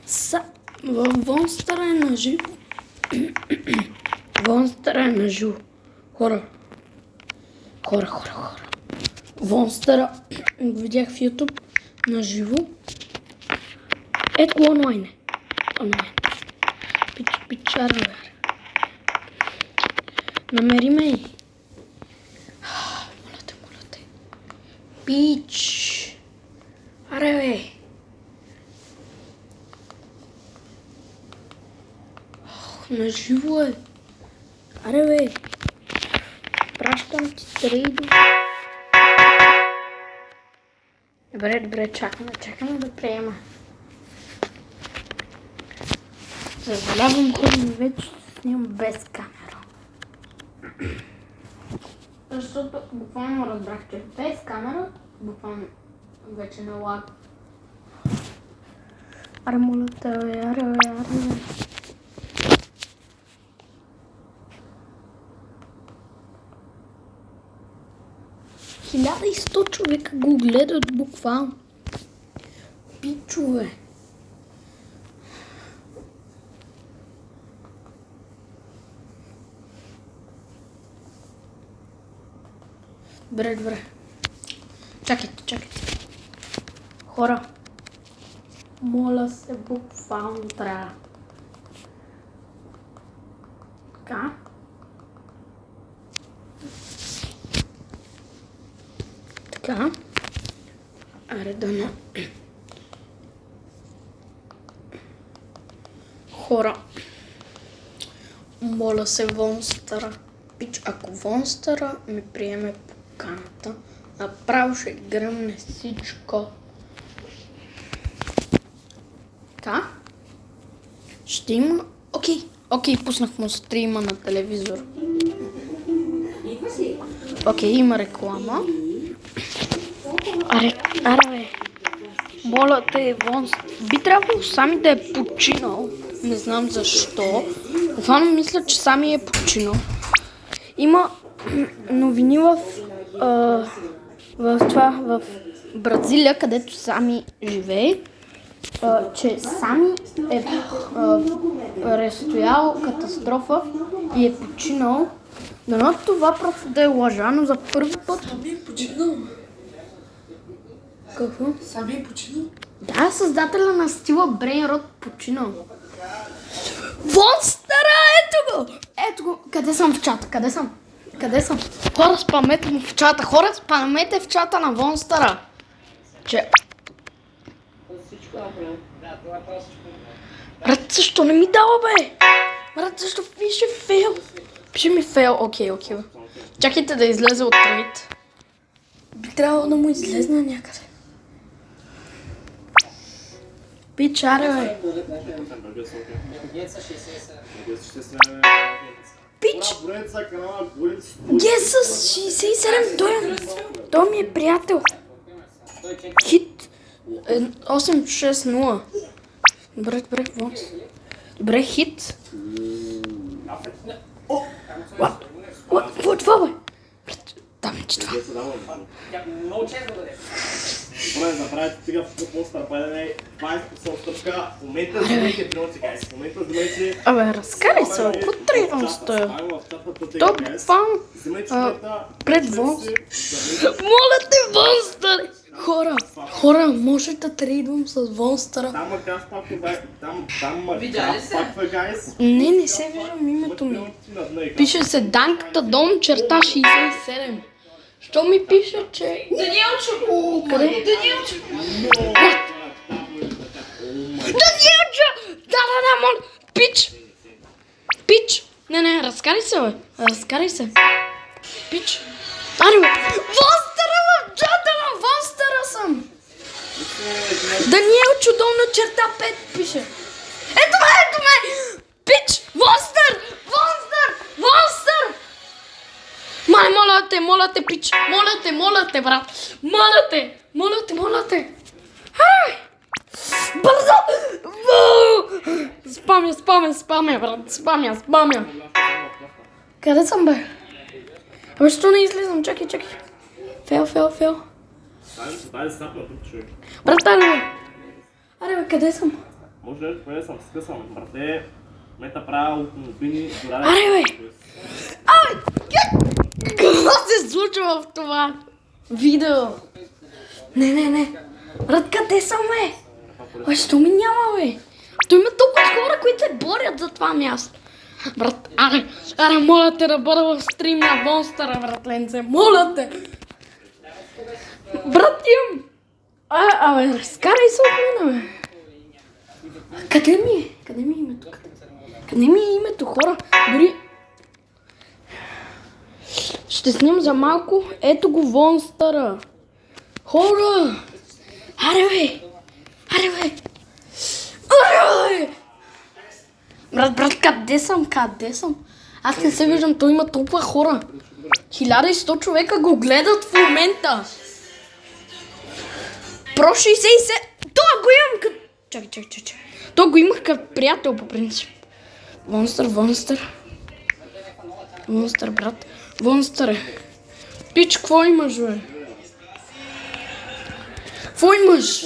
В Вонстъра е на живо. Вонстъра е на живо. Хора. Вонстъра видях в YouTube на живо. Ето го онлайн. Пичара, бе. Намери ме и. Моля те. Пич. Аре, бе. На живо е. Аре, бе. Пращам ти трейдо. Добре, чакаме да приема. Съжалявам, хора, но вече снимам без камера. Защото буквално разбрах, че без камера, буквално вече не лага. Аре, моля те, аре. 1100 човека го гледат буквално. Пичове. Добре. Чакайте. Хора. Моля се, буквално трябва. Така. Аре да. Хора. Моля се, Вонстъра. Пич, ако Вонстъра ми приеме поканата, направо ще гръмне всичко. Така. Ще има... Окей, пуснах му стрима на телевизор. Окей, има реклама. Аре, бе. Моля те, Вонстър. Би трябвало Сами да е починал. Не знам защо. Буквално мисля, че Сами е починал. Има новини в Бразилия, където Сами живее, че Сами е престоял катастрофа и е починал. Дано това просто да е лъжа, но за първи път... Сами е починал. Какво? Сами е починал? Да, създателя на стила Брейнрод починал. Вонстъра, ето го! Къде съм в чата? Къде съм? Хора, спамете му в чата. Спамете в чата на Вонстъра. Брат, защо не ми дава, бе? Брат, защо пише фейл? Пише ми фейл. Окей. Чакайте да излезе от трейд. Би трябвало да му излезна някъде. Пичаре, бе. Пич! Гес с 67, той ми е приятел. Хит 860. Добре, Вонс. Добре, хит. Какво е това, бе? Там е, че това. Поне направите сега в по-стъпа, да не 20% стъпка. В момента вземете трионци, гайс. В момента вземете... Абе, разкарай се, ако трейдвам стоя. То буквално пред Вонс. Моля те, Вонстър! Хора, може да трейдвам с Вонстъра. Там газ пак е, там газ пак е, гайс. Не се виждам името ми. Пише се Данката Дом черта 67. Що ми пише, че... Даниелчо! Къде? Даниелчо! Даниелчо! Да, моля! Пич! Не, разкарай се, бе. Пич! Аре, бе! Вонстъра в джата на Вонстъра съм! Даниелчо долна черта 5 пише. Ето ме! Пич! Вонстър! Моля те, пич! Моля те, брат! Моля те! Ай! Бързо! Спамя, брат! Спамя! Къде съм, бе? Абе, що не излизам? Чакай. Фейл. Дай да снапна тук, човек. Брат, аре, бе, къде съм? Може да поне съм скъсам, брате. Мета правя автомобили, дораде... Аре, бе! Абе! Какво се случва в това видео? Не. Брат, къде съм, бе? Бе, що ми няма, бе? То има толкова хора, които се борят за това място. Брат, аре, моля те да бъда в стрим на Вонстъра, братленце. Моля те! Брат, имам... Абе, разкарай се от мен, бе. Къде ми е? Къде ми е името? Къде ми е името, хора? Дори... Ще снимам за малко. Ето го Вонстъра. Хора! Аре, бе! Брат, къде съм? Аз не се виждам, той има толкова хора. 1100 човека го гледат в момента. Про 67... Това го имам като... Чакай. То го имах като приятел по принцип. Вонстър, брат. Вонстър. Пич, какво имаш, бе? Какво имаш?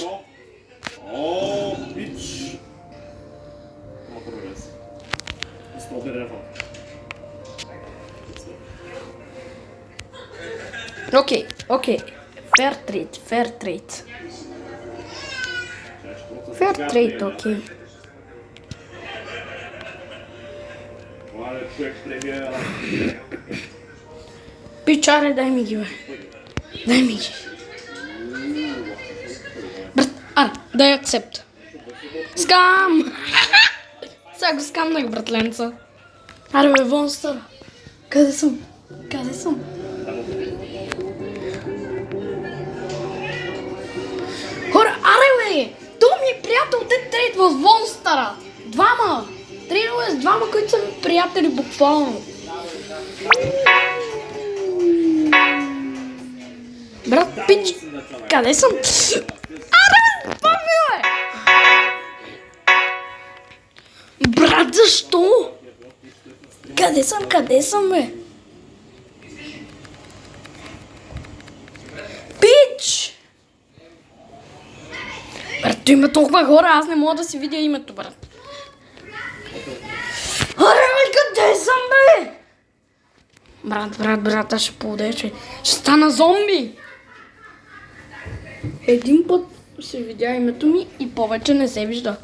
О, пич! Ама прогрес. 100 дерева. Окей. Fair trade. Fair trade, окей. Младе човек премиера. Пичаре, дай ми ги, бе. Брат, дай accept. Скам! Сега го скамнах, братленца. Аре, бе, Вонстър. Къде съм? Хора, аре, бе! То ми е приятел, те трейдва с Вонстъра. Двама! Трейдва с двама, които са ми приятели буквално. Брат, пич! Къде съм? Аре, помни, бе! Брат, защо? Къде съм, бе? Пич! Брат, има толкова хора, аз не мога да си видя името, брат. Аре, бе, къде съм, бе? Брат, аз ще поудече. Ще стана зомби! Един път се видя името ми и повече не се вижда.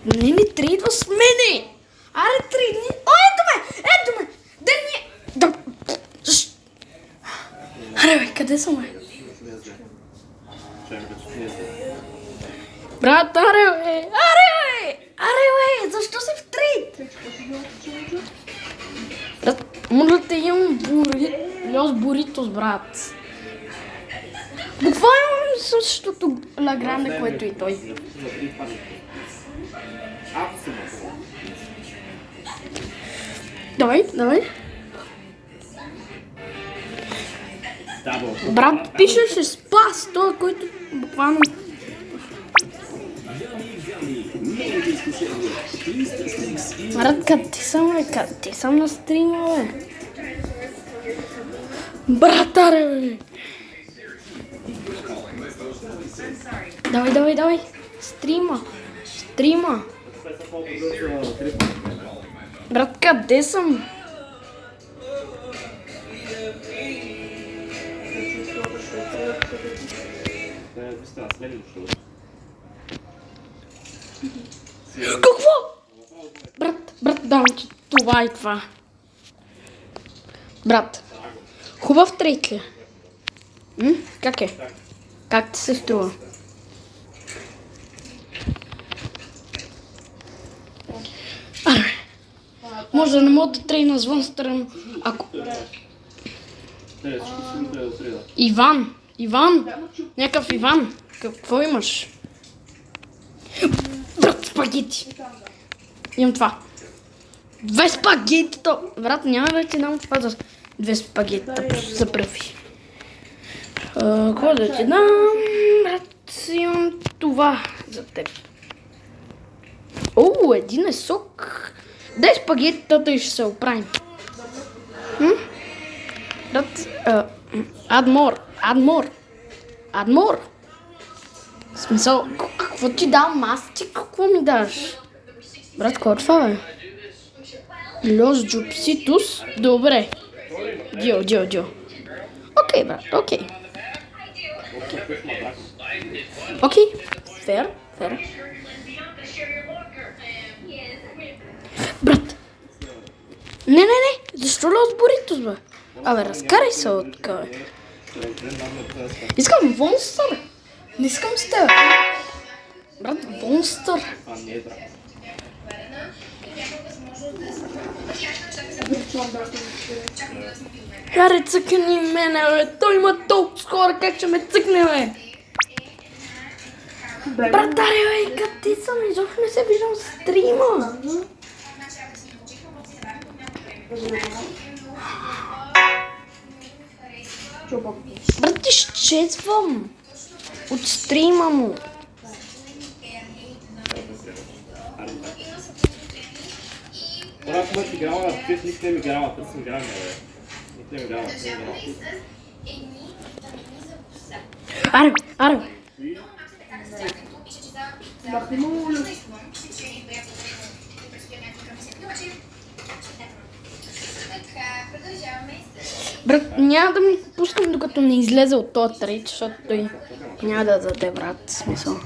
Не трейдва с мене! Аре, трейдни! О, ето ме! Да. Аре, бе, къде съм, бе? Брат, аре, бе! Защо си в трейд? Брат, може да имам Лос Буритос, брат. Буквално имам същото Лагранде, което и той. Давай. Брат, пишеше спас, той, който буквално... Брат, къде съм на стрима, бе? Брат, аре, бе! Давай! Стрима! Брат, къде съм? Какво? Брат, давам ти това и това. Брат, хубав трейд ли? Как е? Как ти се струва? Аре, може да не мога да трейна с Вонстъра, ако... Иван? Някакъв Иван? Какво имаш? Брат, спагети! Имам това. 2 спагетита! Брат, няма да ти дам това за 2 спагетита за пръви. Какво да ти дам? Брат, имам това за теб. О, един е сок. Дай спагетитата и ще се оправим. Брат, add more. Смисъл, какво ти давам аз, ти какво ми даш? Брат, какво е това, бе? Лос Джупситус? Добре. Дио. Окей, брат, окей. Окей, фер. Брат. Не. Защо Лос Буритос, бе? Абе, разкарай се от тук, бе. Искам Вонстър. Не искам с теб. Брат, Вонстър. Това не е драма. Аре, цъкни мене, бе. Той има толкова скоро, как ще ме цъкне, бе. Брат, аре, бе, къде съм? Изобщо не се виждам в стрима. Брат, изчезвам от стрима му. Когато съм играл на Twitch, никой не ми играл на Twitch, съм играл на бе. Никой не ми играл на Twitch, Аре. Брат, няма да ми пускам докато не излезе от този трейд, защото той няма да даде, брат, смисъл.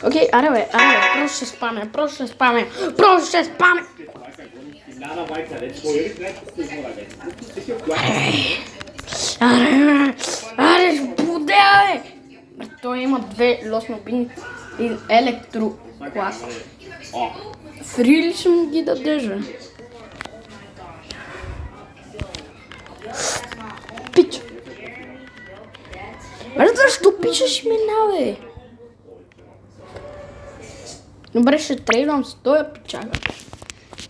Окей, аре бе, просто ще спаме. Nada vai, cara. Ele foi ele que fez isso agora, Аре, буде, бе! Брат, той има две лосмобини и електроклас. Фри ли ще му ги дадеш, бе? Пич! Брат, защо пишеш имена, бе? Добре, ще трейдвам с този пичага.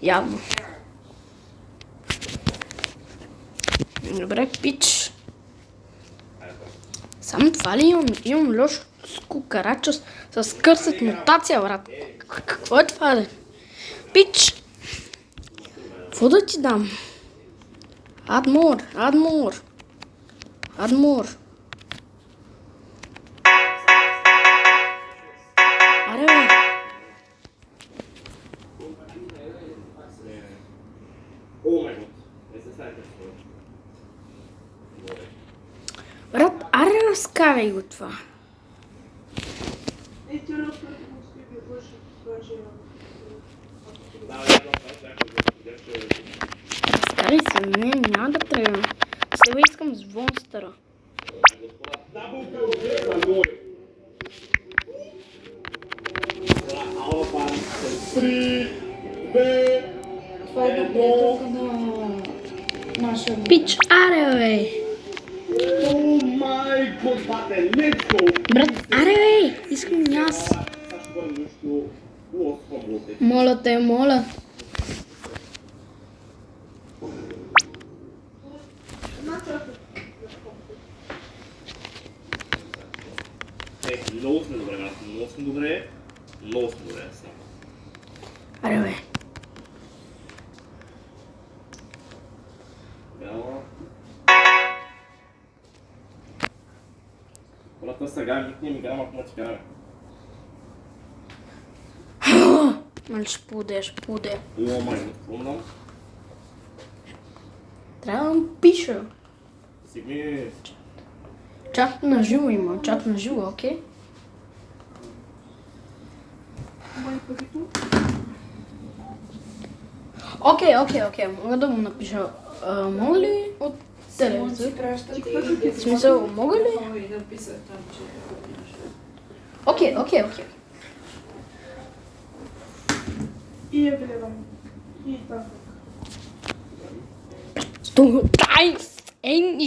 Явно. Добре, пич. Само това ли имам лош скукарача с кърсът мутация, брат? Какво е това, бе? Пич! Какво да ти дам? Адмор. Аре, бе. Oh mein Gott. Es ist halt das so. Брат, аре разкарай го това. Разкарай се, не, няма да тръгвам. Сега искам с Вонстъра. Това е добре на наша... Пич, аре, бе. Oh mein Gott, warte, let's go! Брат, аре, бе. Искам и аз. Моля те, моля. Много сме добре, брат. Много сме добре. Аре, бе. Брат, сега никне ми играем, ако ти караме. Мали ще пуде. О, май, спомням. Трябва да му пиша. Сегми... Чат на живо има, окей? Окей. Мога да му напиша. Мога ли от телевизор? В смисъл, мога ли? Окей. И я гледам. И така. Дай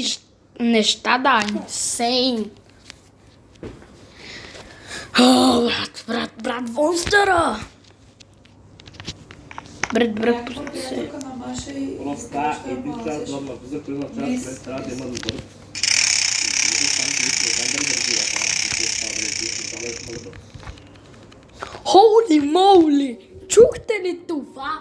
неща да insane. О, брат, Вонстъра! Брат, пусти се. Просто един час дробна виза, който означава, че трябва да има добър. Holy moly! Чухте ли това?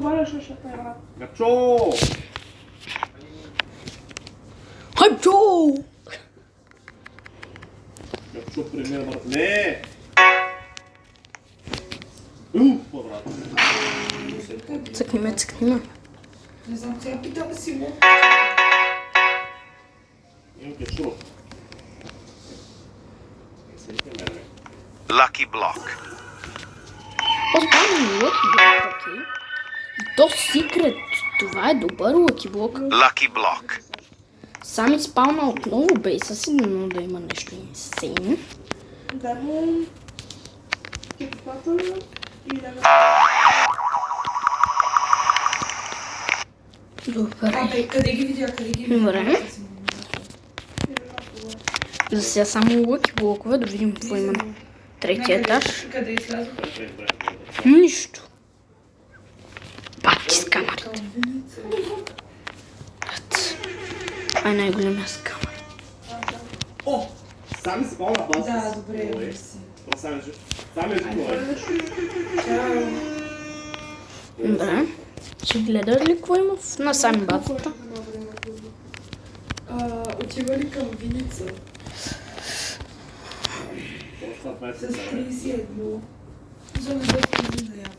проваляш шашата, брат. Гачо! Хайчо! Гачо премина, брат. Не! Брат. Цъкни ме. Не знам, сега питаме си го. Имам гачо. Lucky Block. По-спомням Lucky Block, окей. То секрет. Това е добър Lucky Block. Lucky Block. Сами спална отново бейса си, но да има нещо инсейн. Да му... кипата и да го... Добре. Абе, къде ги видя, Добре. За сега само Lucky Block-ове, да видим какво има на третия етаж. Къде излязох? Нищо. Пак скамарите. Това е най-големия скамар. О! Сами си спал на база. Да, добре, мерси. Това сами жив. Сами е жив, Добре. Ще гледаш ли какво има на сами базата? Отива ли към Виница? С 31. За не да влиза явно.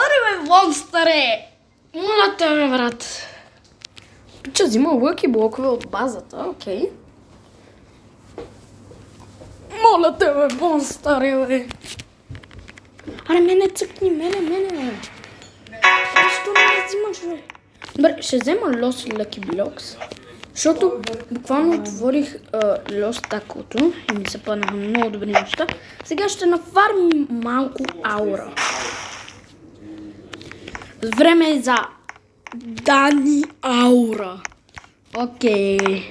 Оре бе, монстъре! Моля те, бе, брат. Че взима Lucky Block-ове от базата, окей. Моля те, бе, монстъре, бе. Аре, мене цъкни, мене, бе. Защо не ме взимаш, бе? Добре, ще взема Lost Lucky Blocks. Защото буквално отворих Lost такото и ми се паднаха много добри неща. Сега ще нафармим малко аура. Време е за Дани аура. Окей.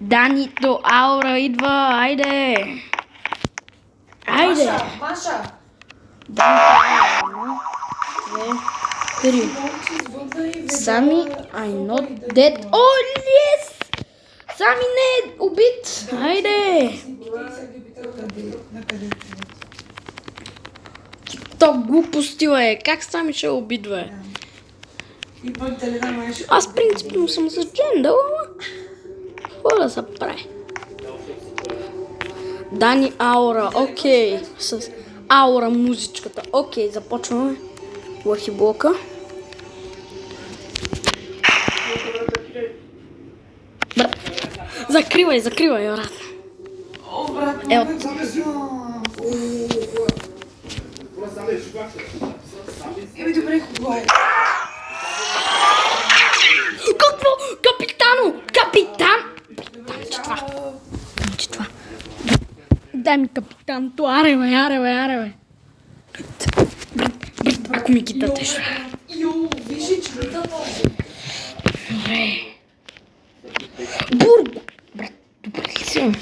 Данито аура идва, айде. Айде. Маша! Данито аура. 2, 3. Мълчи звънна и веднага... Сами, I not dead. О, yes! Сами не е убит. Айде. Сега ги питам на къде То глупости, бе. Как Сами ще убит, бе? и пък дали да маеш... Аз принципно съм с джендъл, ама... Какво да се прави? Дани аура, окей. С аура музичката. Окей, започваме. Lucky Block-а. Брат, закривай, брат. О, брат, Е, много е бързо. Еми, добре, хубаво е. Какво? Капитан! Че това. Дай ми капитан, то аре бе. Брат, ако ми ги дадеш. Йо, вижи, че ми дава. Добре. Бурго! Брат, добре ли си?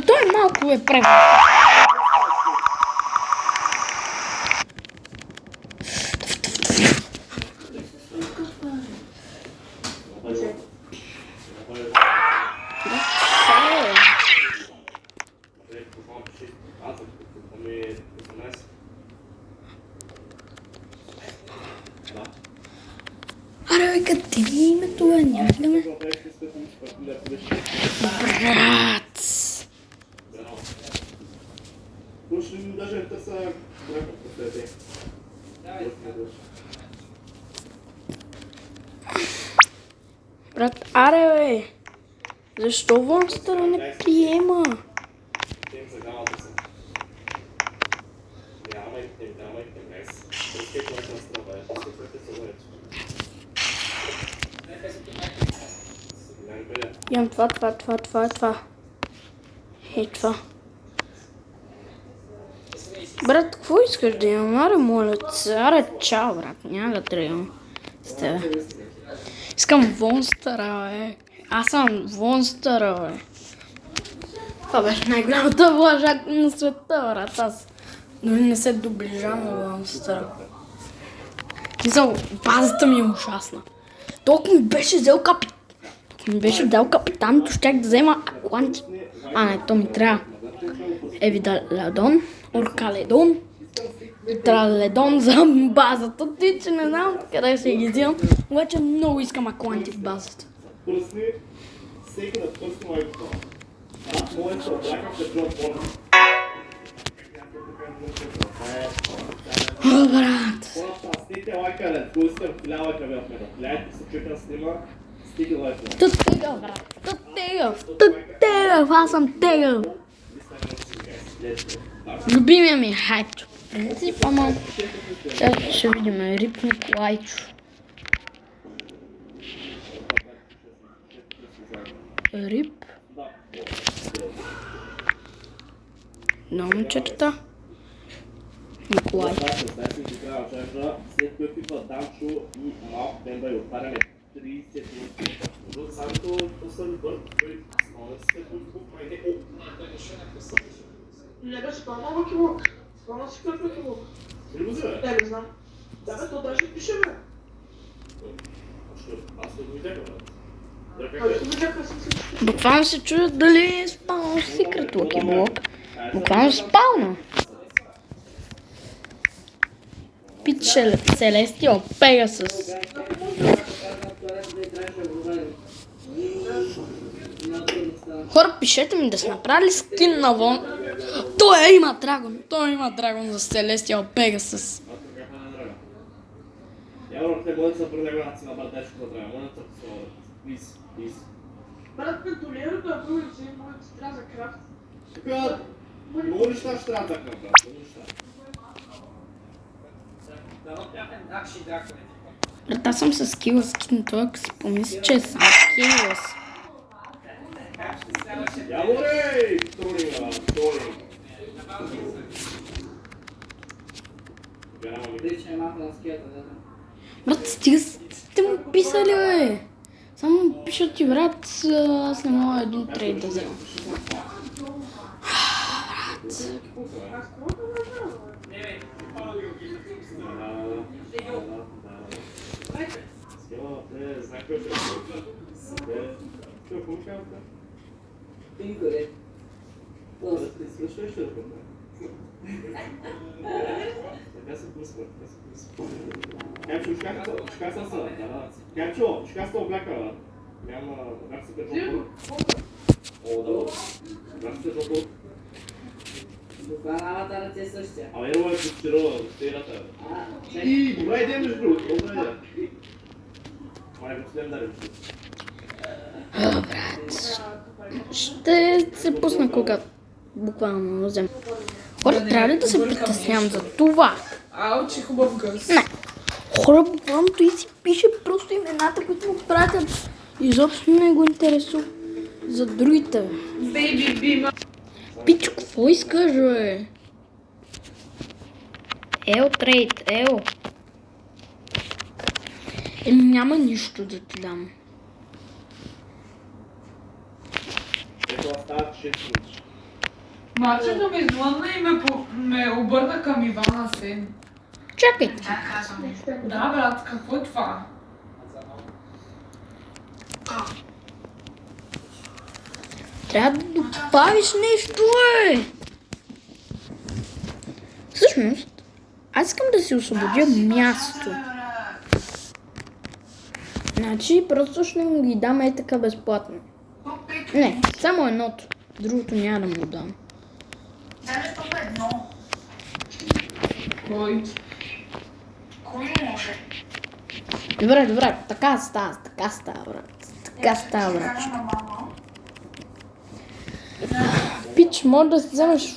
Той малко е превод. Аре, бе, къде ми е името, бе? Някъде брат! Брат, аре, бе! Защо Вонстъра не приема? Имам това. Ей, това. Брат, какво искаш да имам? Аре, моля се. Аре, чао, брат. Няма да тръгвам с тебе. Искам Вонстъра, бе. Аз съм Вонстъра, бе. Това беше най-голямата лъжа на света, брат. Аз дори не се доближавам на Вонстъра. Базата ми е ужасна. Толкова ми беше взел капитан, то щях да взема Акланти. А, не, то ми трябва Евидаладон, Оркаледон траледон за базата. Ти, че не знам къде ще ги взимам, обаче много искам акланти в базата. Пръсни, всеки да пръсни мой бутон. Аз моят се облякам като Джон Бонър. О, брат. Хората, стигте лайка, ред, кой сте вкиля лайка бе от мен. Вкиляйте се, че на снима, стига лайка. Тут тегъв, брат. Тут тегъв, аз съм тегъв. Любимия ми е Хайчо. В принцип, ама сега ще видим Рип Николайчо. Рип. На момчета. Николай. След което идва Данчо и малко Демба и отваряме 30 минути. Защото самото последно бързо, той основен се по правите. Не бе, спомня кило. Спомня си колко кило. Прибузи, бе? Не знам. Да бе, то даже пише, бе. Аз не го видях, бе. Който видяха си всички. Буквално се чуя дали е спалнал Secret Lucky Block. Буквално спална. Пич Celestial Pegasus. Хора, пишете ми да сте направили скин на Вон. Той има драгон за Celestial Pegasus. Явно те бъдат за пренегонаци на бърдечката трябва. Моля да се сложат. Плиз. Брат, контролирането е друго, че може да трябва за крафт. Тук много неща ще трябва да направят. Много неща. Брат, аз съм с скила скин, той ако си помисли, че съм скилос. Яворей! Тролинга, тролинг. Брат, стига сте му писали, бе. Само му пишат ти, брат, аз не мога един трейд да взема. Капчо, чакай се облака, няма, как се печо? О, да, как се печо? Буквалната ръце същия. Абе, ево е почерова, стейлата. И, добра идея между другото, добра идея. Май го следем да речи. Брат, ще се пусна когато буквално взема. Хора, трябва ли да се притеснявам за това? Ау, че хубав гъс. Не. Хора, буквално той си пише просто имената, които му пратят. Изобщо не го интересува за другите. Бейби бима. Пичо, какво искаш, бе? Ел трейд, ел. Няма нищо да ти дам. Ето остават 6 минути. Мачето ми звънна и ме обърна към Ивана Сен. Чакай. Да, брат, какво е това? Трябва да добавиш нещо, бе. Всъщност, аз искам да си освободя място. Значи, просто ще му ги дам е така безплатно. Не, само едното. Другото няма да му дам. Дай топ едно. Кой? Кой може? Добре, така става, брат. Така става, брат. Кажа на мама. Пич, може да си вземеш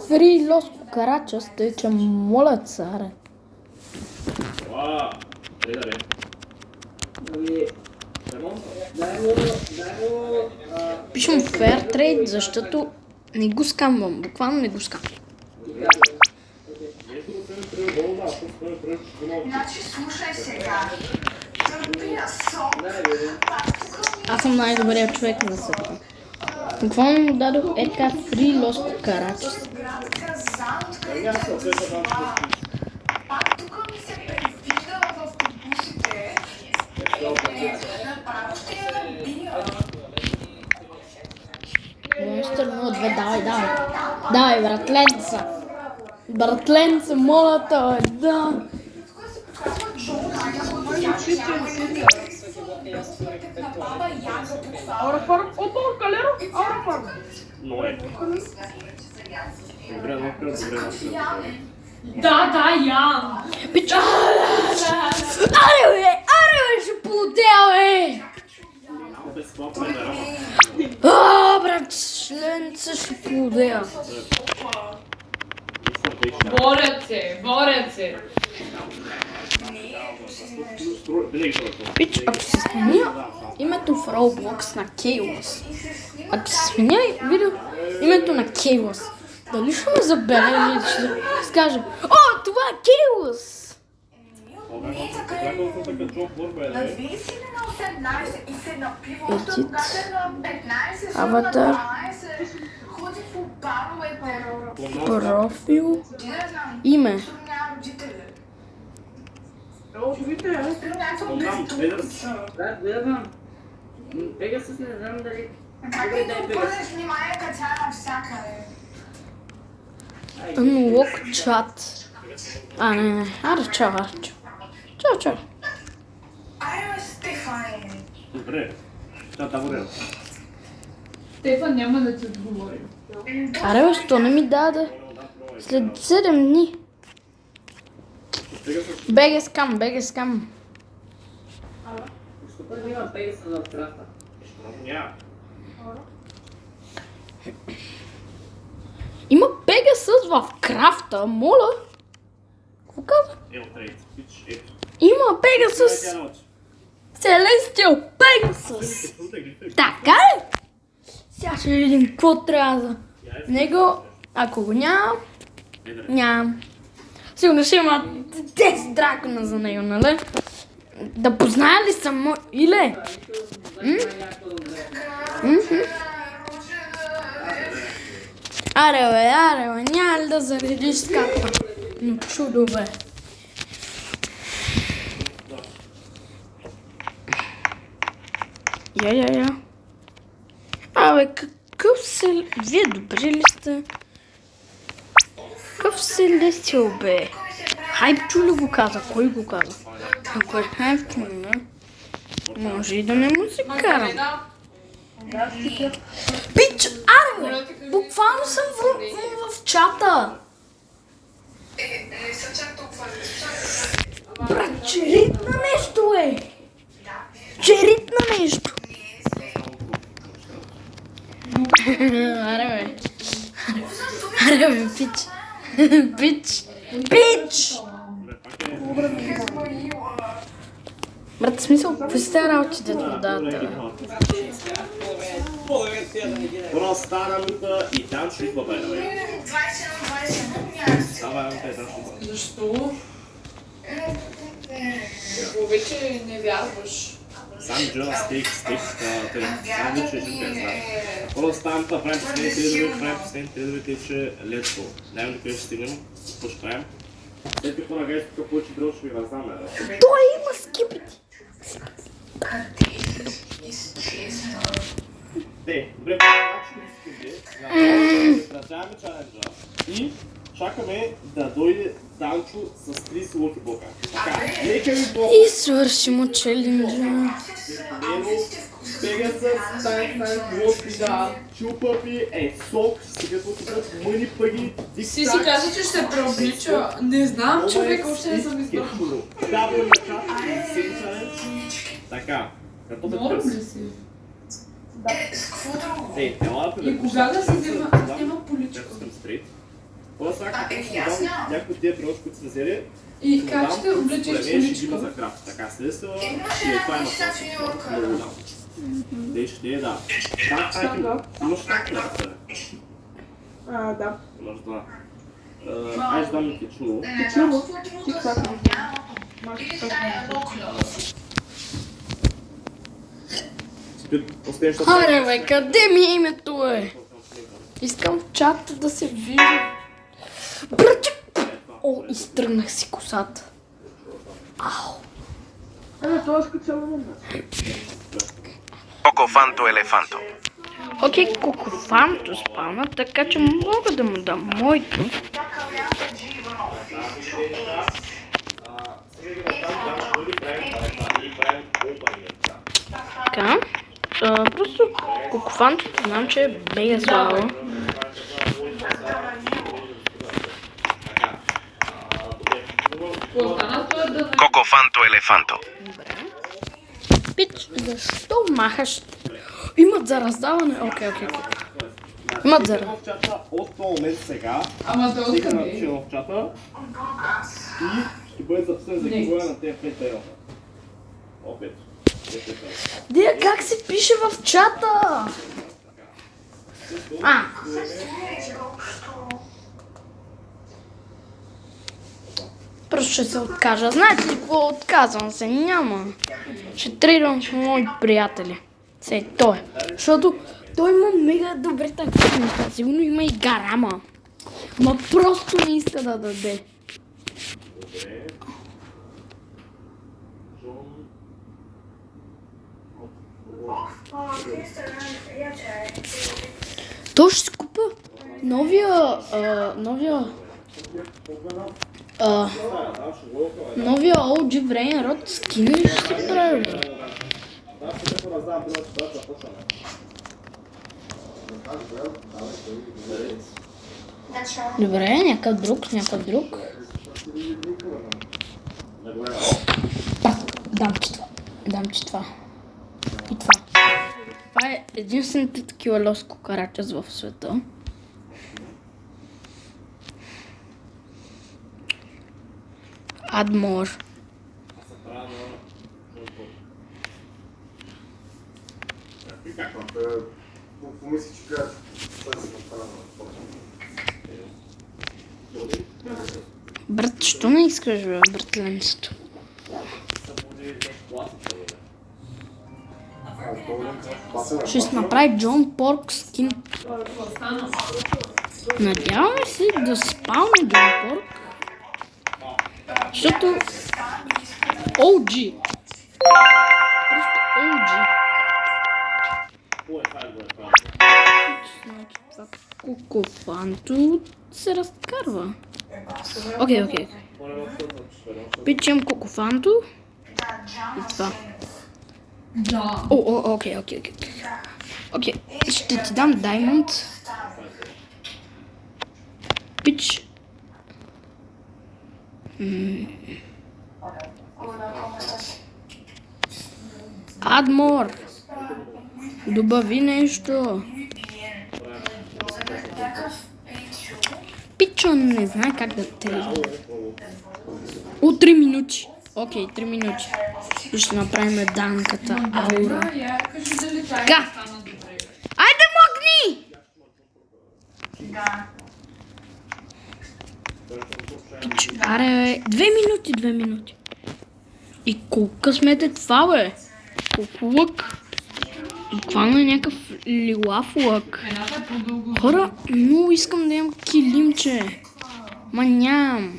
фри лос кукарача, тъй че моля царе. Това, да бе. Ами, дай му, Пишем fair trade, защото не го скамвам, буквално не го скамвам. Значи слушай сега. Търпия сон. Аз съм най-добрият човек на света. Буквално му дадох така фри лос кукарача. Градска замка. Пак тук ми се предвижда в автобусите. Направо ще я набия. Монстър 02, давай. Давай, брат, лед са. Братленце, моля те, да. Тук се показва Джона, някой на баба Яга по това. Аура фарм. Опа, калеро. Аура фарм. Но е. Добре, нокър. Да, Ян. Пич. Аре, бе, ще полудел, бе. Безплатно е дърва. Брат, членце ще полудел. Борят се. Пич, ако се сменя името в Roblox на Chaos, ако се сменя името на Chaos, дали ще ме забележи или ще скаже: о, това е Chaos! Надвие си на 18 и се напива още Edit. когато е на 15, Аватар. на 12, ходи по барове, Профил. ти да знам, Име. защото няма родители. О, вижте, Някакво близо. Да, гледам. Пегасъс не знам дали... Как Добре, ми дай да Пегасъс. обърнеш внимание, като тя е навсякъде? Unlock chat. Не. Аре, чао. Чао. Айде, Стефани. Добре. Чао, таборел. Стефан няма да ти отговори. Аре, бе, що не ми даде? След 7 дни. БГ скам. Защо първо има Пегасъс в крафта? Няма. Има Pegasus в крафта, моля. Какво казва? Трейд. Пич, ето. Има Pegasus. Celestial Pegasus. Така ли? Сега ще видим какво трябва за него. Ако го нямам. Сигурно ще има 10 дракона за него, нали? Да позная ли съм му... Иле? Аре, бе, няма ли да заредиш скапа? Но чудо, бе. Я. Абе, какъв се... Вие добри ли сте? Какъв се лестил, бе? Хайпчо ли го каза? Кой го каза? Ако е хайпчо, не? Може и да не му се карам. Пич, аре, бе! Буквално съм в чата. Не са чак толкова. Брат, че ритна нещо, е! Че ритна нещо! Аре, бе, пич! Пич! Брат, в смисъл, какви сте работите да дадете, бе? Просто стана минута и там ще идва бе. 21 няма. Давай, те там ще идва. Защо? Повече не вярваш. Сам Джона стейк, сам вече ще знае. Просто там правим последните тридовете, че летко. Знаем до къде ще стигнем, какво ще правим. След като на гайс тук повече дръл ще ви раздаме. Той има скипити! Добре, прекратяваме чаленджа и чакаме да дойде Данчо с 30 локи блока. Така, нека ви блока. И свършим от челенджа. Pegasus, Tank, Лоскида, Чупъпи, сок, сега тук мъни пъги, Си каза, че ще преоблича. Не знам, човек, още не съм избрал. Дабл на чат, син чалендж. Така, като да Норм търси. ли си? Ела да И кога да си взема поличко? съм стрит. Просто ако някой от тия приноси, които сме взели, И как ще облечеш ще ги има поличко? за крафт. Така, следства и това има много голям. Те ще е, да. Имаш как крафта? Да. Имаш два. Айде дам ми кичуно. Оставим, защото... Аре, бе, къде ми е името, е? Искам в чата да се види. Бръчък! О, изтръгнах си косата. Ау. Това е специално. Cocofanto elefanto. Окей, Кокофанто спана, така че мога да му дам моето. варианта G1 Office. Сега ги там, дори правим това и правим опанията. Така. Просто кокофантото знам, че е бега слабо. Cocofanto elefanto. Пич, защо махаш? Имат за раздаване. Окей. Имат за В чата от този момент сега, Ама те всеки откъде? напише в чата и ще бъде записан за гибоя на тези 5 тайота. Опет. Дия, как се пише в чата? Просто ще се откажа. Знаете ли какво отказвам се? Няма. Ще трейдвам с мои приятели. Сей той. Защото той има мега добре тактики. Сигурно има и гарама. Ма просто не иска да даде. Той ще си купа новия OG Brain Rot скин и ще си прави. Добре, някакъв друг. Дам ти това. И това. Това е единствените такива Лос Кукарачас в света. Add more. Помисли, че кажа, че се направя Брат, що не искаш, бе, братлемството? Ще си направи Джон Порк скин. Надяваме се да спалне Джон Порк. Защото OG. Просто OG. Това кокофанто се разкарва. Окей. Пичам кокофанто и това. Да. Окей. Окей, ще ти дам даймонд. Пич. Add more. Добави нещо. Пичо не знае как да тръгне. 3 минути. Окей, 3 минути. И ще направим данката аура. Кажи дали тя Така. стана добре. Айде, мъгни! Пич, аре, 2 минути. И колко късмет е това, бе? Колко лък? Буквално е някакъв лилав лък. Едната е по-дълго. Хора, много искам да имам килимче. Ма нямам.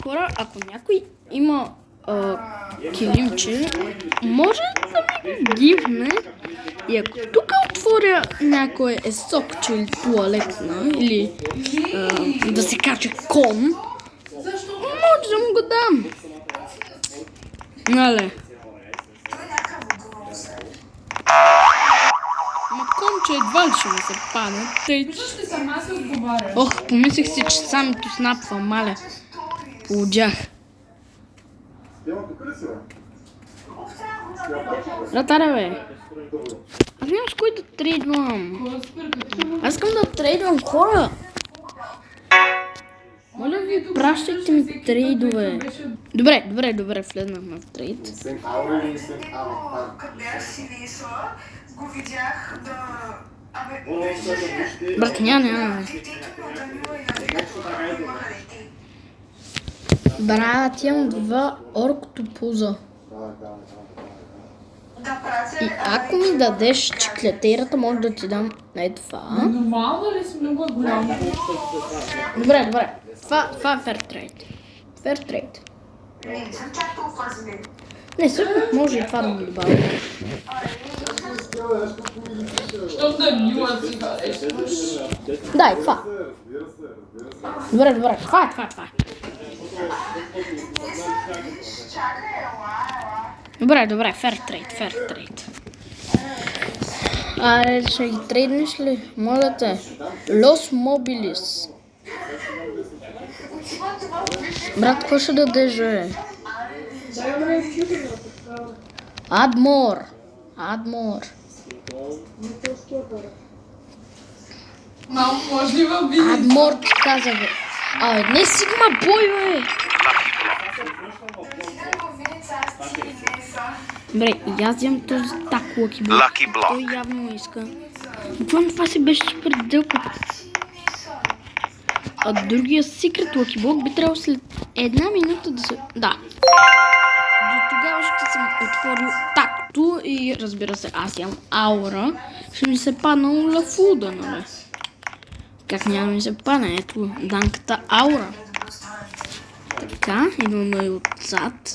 Хора, ако някой има килимче, може да ми го гивне. И ако тук отворя някое есокче или туалетна, или да се кача кон, може да му го дам. Нали? Ма конче едва ли ще ми се падне. Тъй, че... Ще сама се отговаря. Ох, помислих си, че самото снапва, маля. Полудях. Яма, тук ли си, бе? Братаре, бе. Аз нямам с кой да трейдвам. Кой е спирката? Аз искам да трейдвам хора. Моля ви, пращайте ми трейдове. Добре, влезнахме в трейд. Инсен аура или инсен ава? Къде си висла, го видях да... Абе, виждаш ли? Брат, няма. Брат, имам 2 орктопуза. Да пратя... И ако ми дадеш чиклетейрата, може да ти дам това. Нормално ли си? Много е голямо. Добре. Това е fair trade. Не съм чак толкова зле. Не, също може и това да ми добавя. Щом да мила си харесваш. Дай, това. Разбира се, разбира се. Добре, добре. Това е. Чакай, ела. Добре, fair trade. Аре, ще ги трейднеш ли? Моля те. Los Mobilis. Брат, какво ще дадеш, бе? Адмор. Мамо, може ли във видео? Адмор ти каза, бе. Абе, не Сигма Бой, бе. Добре, и аз вземам този так Лъки Блок. Lucky Block. Той явно му иска. Буквално това си беше супер делка. А другия Secret Lucky Block би трябвало след една минута да се... Да. До тогава ще съм отворил такто и разбира се, аз имам аура. Ще ми се падна лафуда, нали? Как няма да ми се падне? Ето, данката аура. Така, идваме и отзад.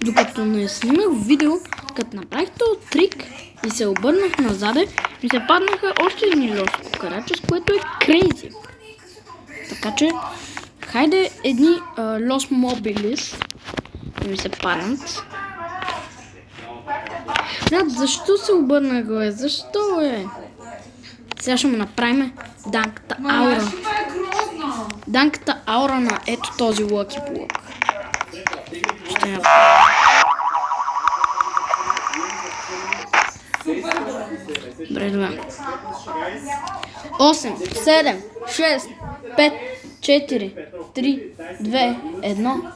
Докато не снимах видео, като направих този трик и се обърнах назаде, ми се паднаха още едни лоси кукарача, с което е крейзи. Така че, хайде едни Los Mobilis да ми се паднат. Брат, защо се обърнах, бе? Защо, бе? Сега ще му направим данката аура. Това е грозно. Данката аура на ето този Lucky Block. Ще я... Добре. 8, 7, 6, 5, 4, 3, 2, 1.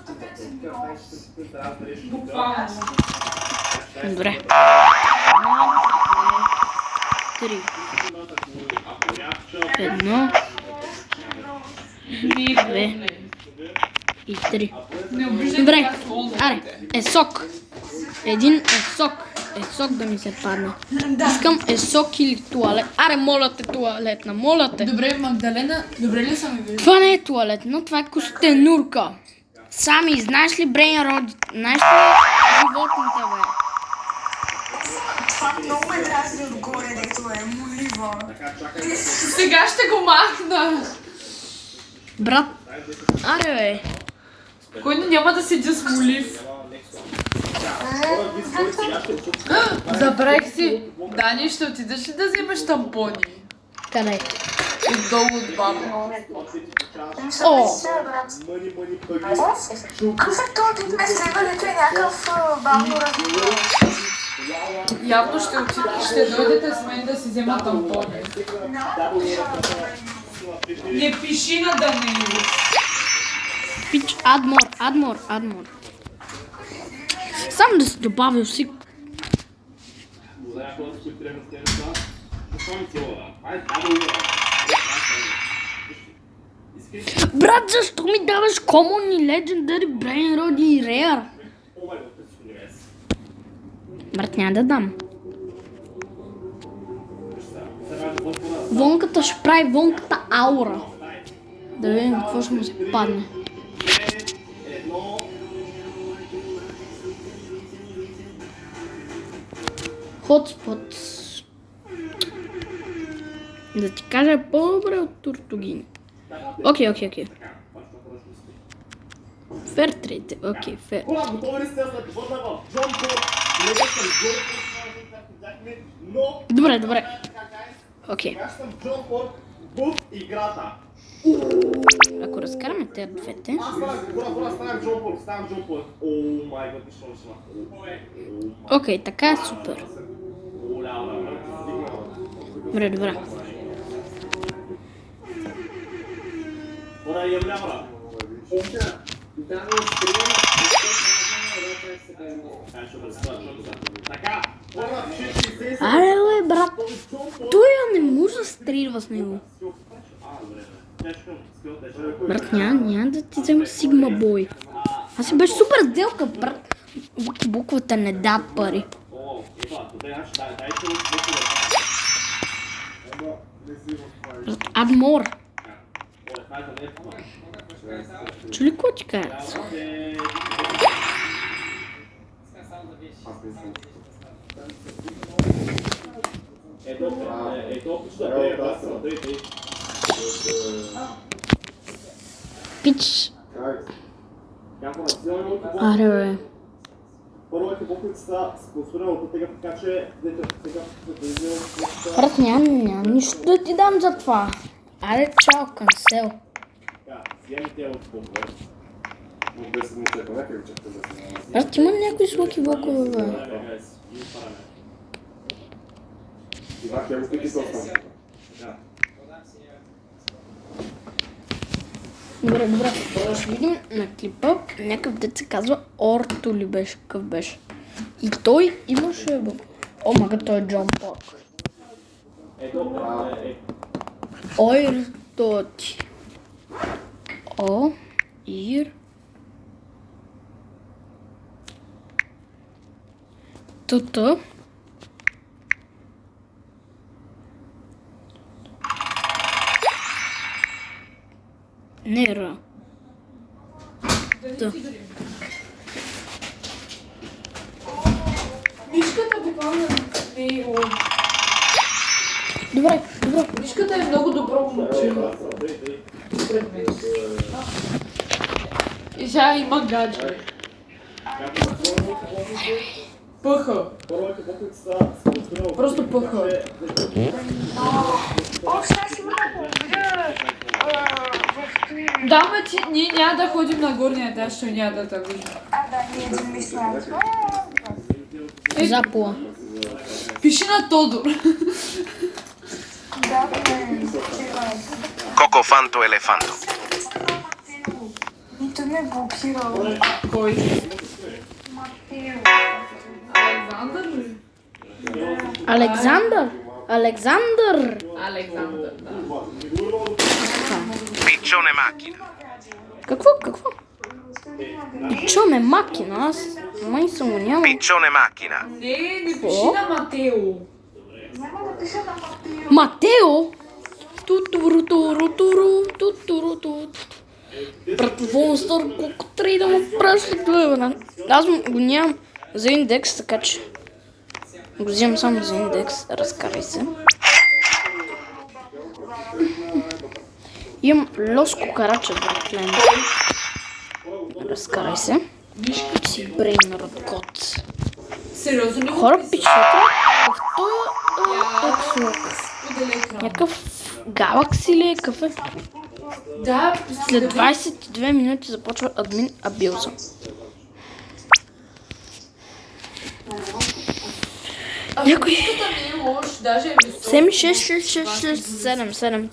Буквално. Добре. 3, 1 Не, и 3. не обиждайте Добре, как волно. аре, есок. Един есок. Есок да ми се падне. Искам есок или туалет. Аре, моля те, туалетна, моля те. Добре, Магдалена, добре ли съм ви виждал? Това не е туалетна, това е костенурка. Сами, знаеш ли Брейн Роди? Знаеш ли животните, бе? Това много ме дразни отгоре, дето е моливо. Сега ще го махна. Брат, аре, бе. Кой няма да седи с молив? Забравих си. Дани, ще отидеш ли да вземеш тампони? Къде? Отдолу от баба. О! Какъв е този тип месева, дето е някакъв бавно развитие? Явно ще дойдете с мен да си взема тампони. Не пиши на Даниил. Пич, адмор. Сам да си добавил си. Брат, защо ми даваш Common и Legendary, Brain Rod и Rare? Брат, няма да дам. Вонката ще прави вонката аура. Да видим какво ще му се падне. Хотспот. Да ти кажа по-добре от Туртугин. Окей. Fair trade, окей, fair. Добре. Окей. В играта. Ако разкараме тези двете... Аз ставам Джон Пол. О май гад, нищо не сма. Окей, така е супер. Добре. Ора, являва. Аре, бе, брат. Той не може да стрелва с него. Брат, няма да ти взема Сигма Бой. Аз си беше супер сделка, брат. Буквата не да пари. Адмор. Чули какво ти кажа? Ето, пича да бе, аз съм тъй. Пич. Как национално Аре, бе. първите буквите са спонсорирани от тега, така че тега Брат, няма нищо да ти дам за това. Аре, чао, кансел. вземите от буква. Но 10 дни чека, нека ви чакате 10 дни. Брат, има някои слуки блокове, бе. Да, те го стики с останалите. Добре, ще видим на клипа някакъв дет се казва Орто ли беше, какъв беше. И той имаше... О, мага, той е Джон Парк. Ойртоти. О, ир... Тата. Нера. Да. Мишката буквално не е лош. Добре. Мишката е много добро момче. Пред мен. И сега има гадже. Пъха. Първите буквите са спонсорирани. Просто пъха. Сега си много добре. Да, ма ти, ние няма да ходим на горния етаж, защото няма да те виждам. Да, ние замислям. Запла. Пиши на Тодор. Да, Cocofanto elefanto. Нито ме блокирал. Кой? Матео. Александър ли? Александър. Александър, да. Piccione macchina. Какво? Чуме макина, аз май съм го няма. Piccione macchina. Не пиши на Матео. Няма да пиша на Матео. Матео? Тутурутурутуру. Брат, Вонстър, колко трябва да му прашли това, брат. Аз го нямам за индекс, така че го взимам само за индекс. Разкарай се. Имам Лос Кукарача, брат, лен. Разкарай се. Си брейнърът код. Сериозно ли го Хора, писа? пичете, в този екслок. Споделя екран. Някакъв Galaxy ли е кафе? Да, След 22 минути започва админ абилза. Някой... Мишката не е лош, даже е висок. 7.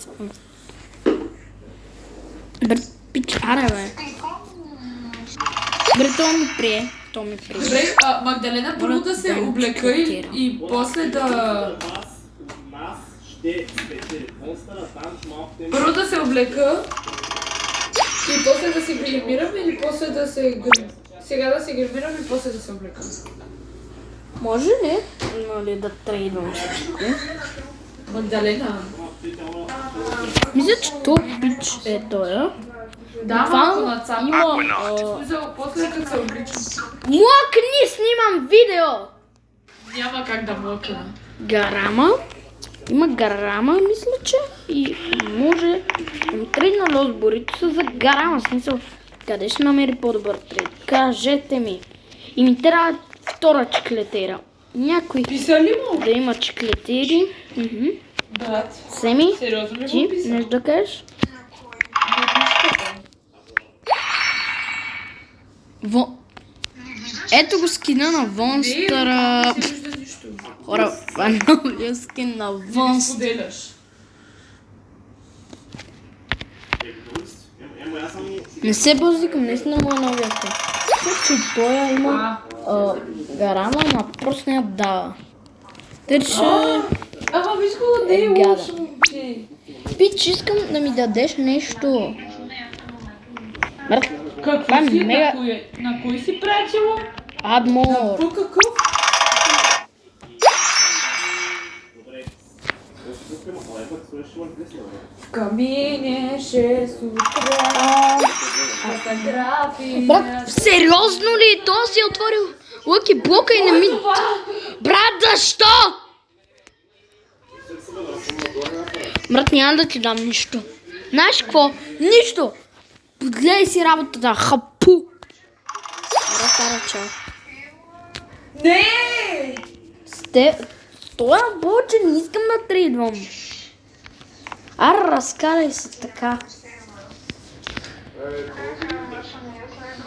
Бре, пич, аре, бе. Бре, то ми прие. Добре, Магдалена първо да се облека и после да... Нас ще спечели монстъра, там ще малко те Първо да се облека и после да се гримирам или после да се... Сега да се гримирам и после да се облека. Може ли? Нали да трейдвам всичко? Магдалена. Мисля, че то пич е тоя. Да, малко Това на цапа. има... Смисъл, после като се обличам. Млъкни, снимам видео! Няма как да млъкна. Гарама. Има гарама, мисля, че. И може... Трейдна Лос Боритоса за гарама. Смисъл, къде ще намери по-добър трейд? Кажете ми. И ми трябва втора чеклетера. Някой Писа ли му? да има чеклетери. Брат. Семи, Сериозно ли ти го писа? нещо да кажеш? Ето го скина на Вонстъра. Не вижда нищо. Хора, това е новия скин на Не Вонстър. споделяш. Не се бързикам, наистина му е новия скин. Мисля, че той има гарама, ама просто не я дава. Тъй, че... Ама виж го, не е Гада. лошо, момче. Пич, искам да ми дадеш нещо. Брат, това Какво е си? мега... На кой си пратила? Адмор. По какъв? В каминеше сутра. Фотографии. Брат, сериозно ли? То си е отворил Лъки блока и не ми... Брат, защо? Брат, няма да ти дам нищо. Знаеш какво? Нищо! Подгледай си работата. Хапу! Брат, стара чао. Не! Това повече не искам да трейдвам. Ара, разкарай се така.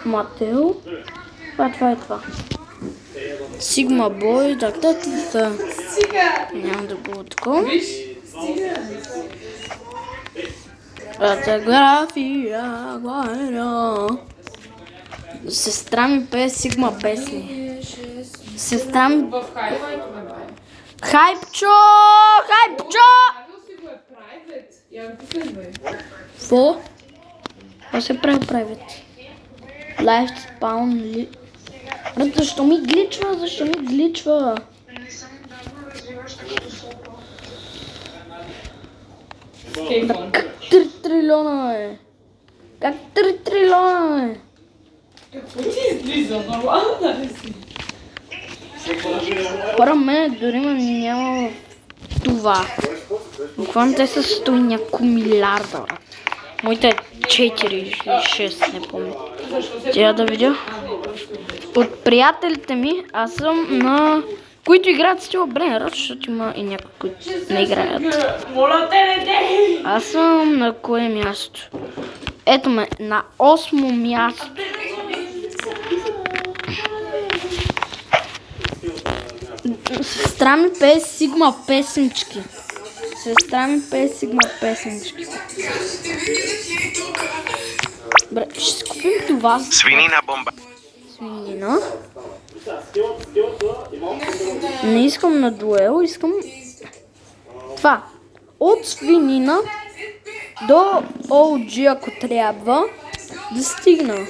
Матео. Това е това. Сигма бой, така. Стига! Няма да бъде такова. Виж, стига! Фотография, гайна. Сестра ми пее Сигма песни. Сестра ми... В хайлайт ме бай. Хайпчо! Хайпчо! Правил си го е private. Я го последвай. Какво? Какво се прави private? Live spawn ли... Брат, защо ми гличва? Защо ми гличва? Кейфон. Как 3 трилиона е? Как 3 трилиона е? Какво ти излиза? Нормално да не си? Хора, мен дори ме няма това. Буквално те са 100 няколко милиарда, брат. Моите 4 или 6, не помня. Тя да видя. От приятелите ми, аз съм на... които играят с това Бренер, защото има и някои, които не играят. Моля те, не те! Аз съм на кое място? Ето ме, на 8 място. Сестра ми пее Сигма песенички. Сестра ми пее Сигма песенички. Бре, ще си купим това. Свинина бомба. Свинина. Не искам на дуел, искам това. От свинина до OG, ако трябва, да стигна.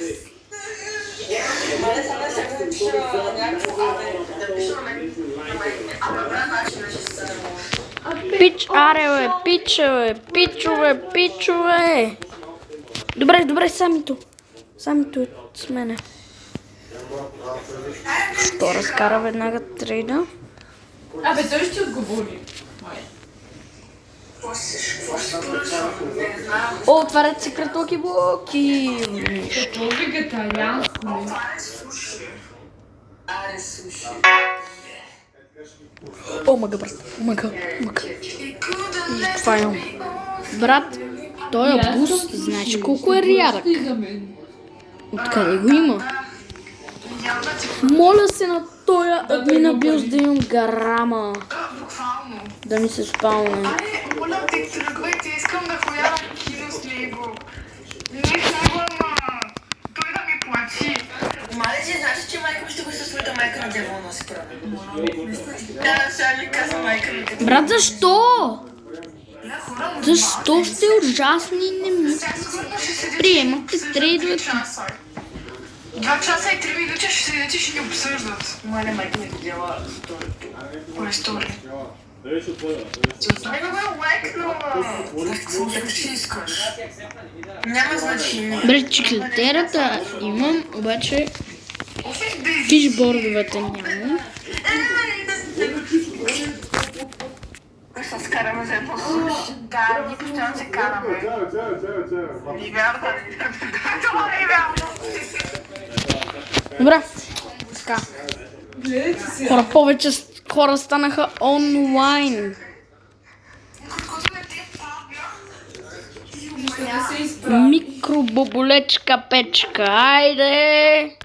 Пич, аре бе, пичове, пичове, пичове. Добре, добре, самито. Самито е с мене. Що разкара веднага трейда? Абе, той ще отговори. О, отварят се кратоки блоки. Какво вегетарианско ли? О, мага, брат. Мага, мага. Това имам. Брат, той е буст, знаеш колко е рядък. За мен. Откъде го има? Моля се на този админа бил да имам гарама. Буквално. Да ми се спалне. Моля те, тръгвайте, искам да ходя на кино с него. Не трябва, ма. Той да ми плати. Мали си, знаеш, че майка ми ще го със своята майка на дявола си прави. Да, сега ми каза майка ми като... Брат, защо? Защо сте ужасни и не ми Сигурно ще седиш приемате трейдовете? 2 часа и 3 минути ще седят и ще ни обсъждат. Мале, майка ми видяла сторито. Кое стори? Не го е лайкнала. Какво ще искаш? Няма значение. Брат, чиклетерата имам, обаче фишбордовете нямам. Ще се скараме за едно суши. Да, ние постоянно се караме. И вярда. Това е вярно. Добре. Така. Гледайте се. Хора, повече хора станаха онлайн. Колкото не те правя. Не се изправи. Микробоболечка печка, айде!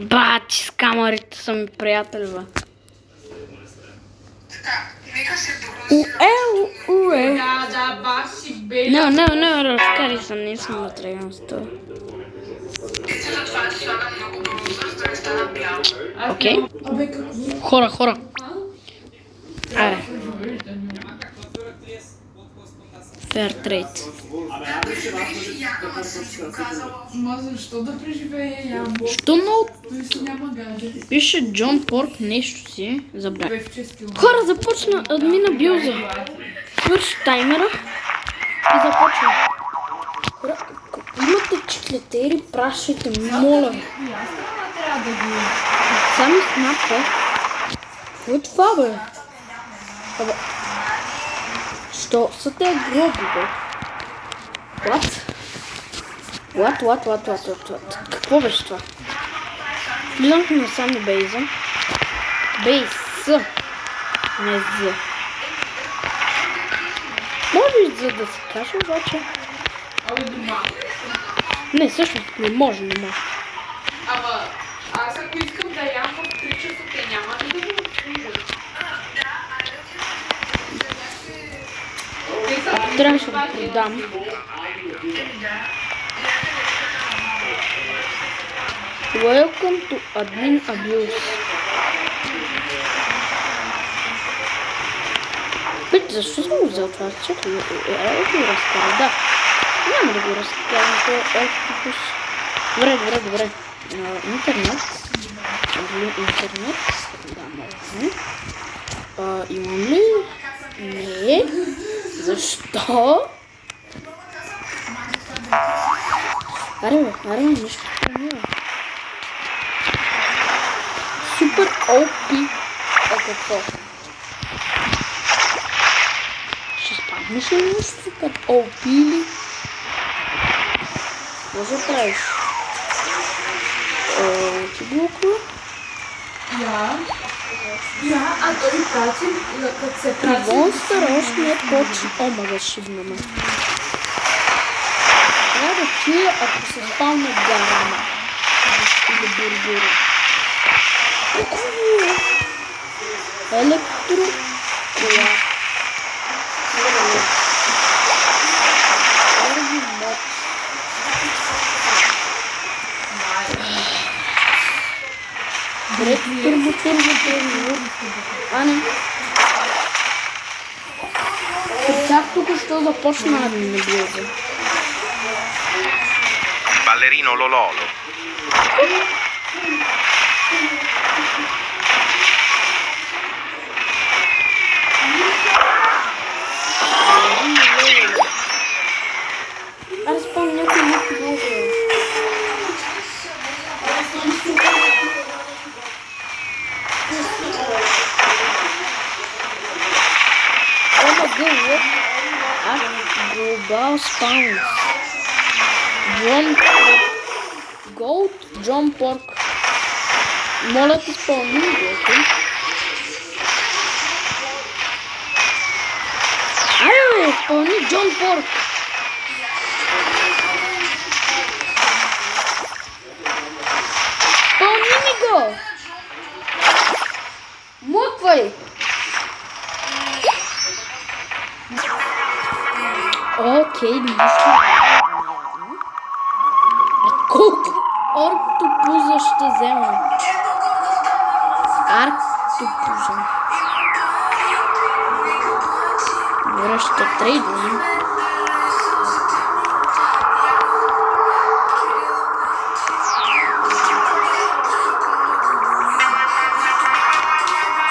Бати, с камерите са ми приятели, бе. Така, нека се порози. Уе! Да, баши, бе. Не, разкари съм, не съм да тръгвам с това. Ето за това ще слага много бронза, за да не стана бял. Окей? Абе, какво? Хора. Айде. Fair trade. Яна съм ти го казала. Ма защо да преживее ямбо? Що много Той си няма гадже. пише Джон Порк нещо си? Забравя. Бе в честил. Хора, започна админа билза. Свърши таймера и започва. Хора, ако имате чиклетери, пращайте, моля. И аз трябва да ги... Сами снапа. Какво е това, бе? Абе, що са те гроби, бе? What? Какво беше това? Влизам на сами бейза. Бейз. Не З. Може и За да се каже, обаче. Абе, дома. Не, всъщност не може. Ама, аз ако искам да ям в 3 часа, те няма ли да го служат? Трябваше да продам. Welcome to admin abuse. Пит, защо съм го взел това? Чакай, да го разкара, да. Няма да го разкарам, това е октопус. Добре. Интернет. Да, може. Имам ли? Не. Защо? Аре, нещо такова. Супер OP. Какво? Ще спаднеш ли нещо супер OP или? Може да правиш? Ти блоква? Я, а той прати, като се прати. Монстър още не е почна. Ома да шибнаме. Трябва да чуя, ако се спалне гарама. Или бургера. Какво е? Електро. Кола. Мод. Турбо. А, не. Как тук ще започна да ми влезе? Ballerino Lololo. Аз спомням някой много. Global spawns. John Pork. Моля ти спомни го, окей? Айде, спомни Джон Порк. Спомни ми го. Муквай. Окей, мисля. Колко орктопуза ще взема? Арктопуза. Добре, ще трейдвам.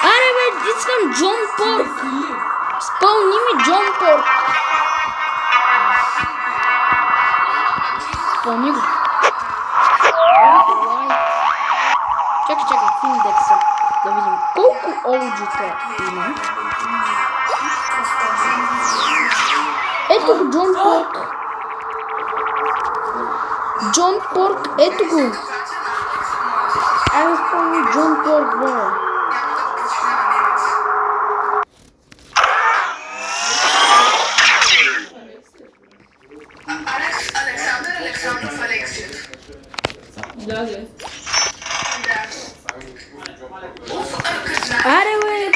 Аре бе, искам Джон Порк. Спълни ми Джон Порк. Спълни го. Чакай, в индекса. Да видим колко олджита има. Ето го Джон Порк. Джон Порк, ето го. Айде спомни Джон Порк, бе. Александров Алексиев. Да. Аре, бе,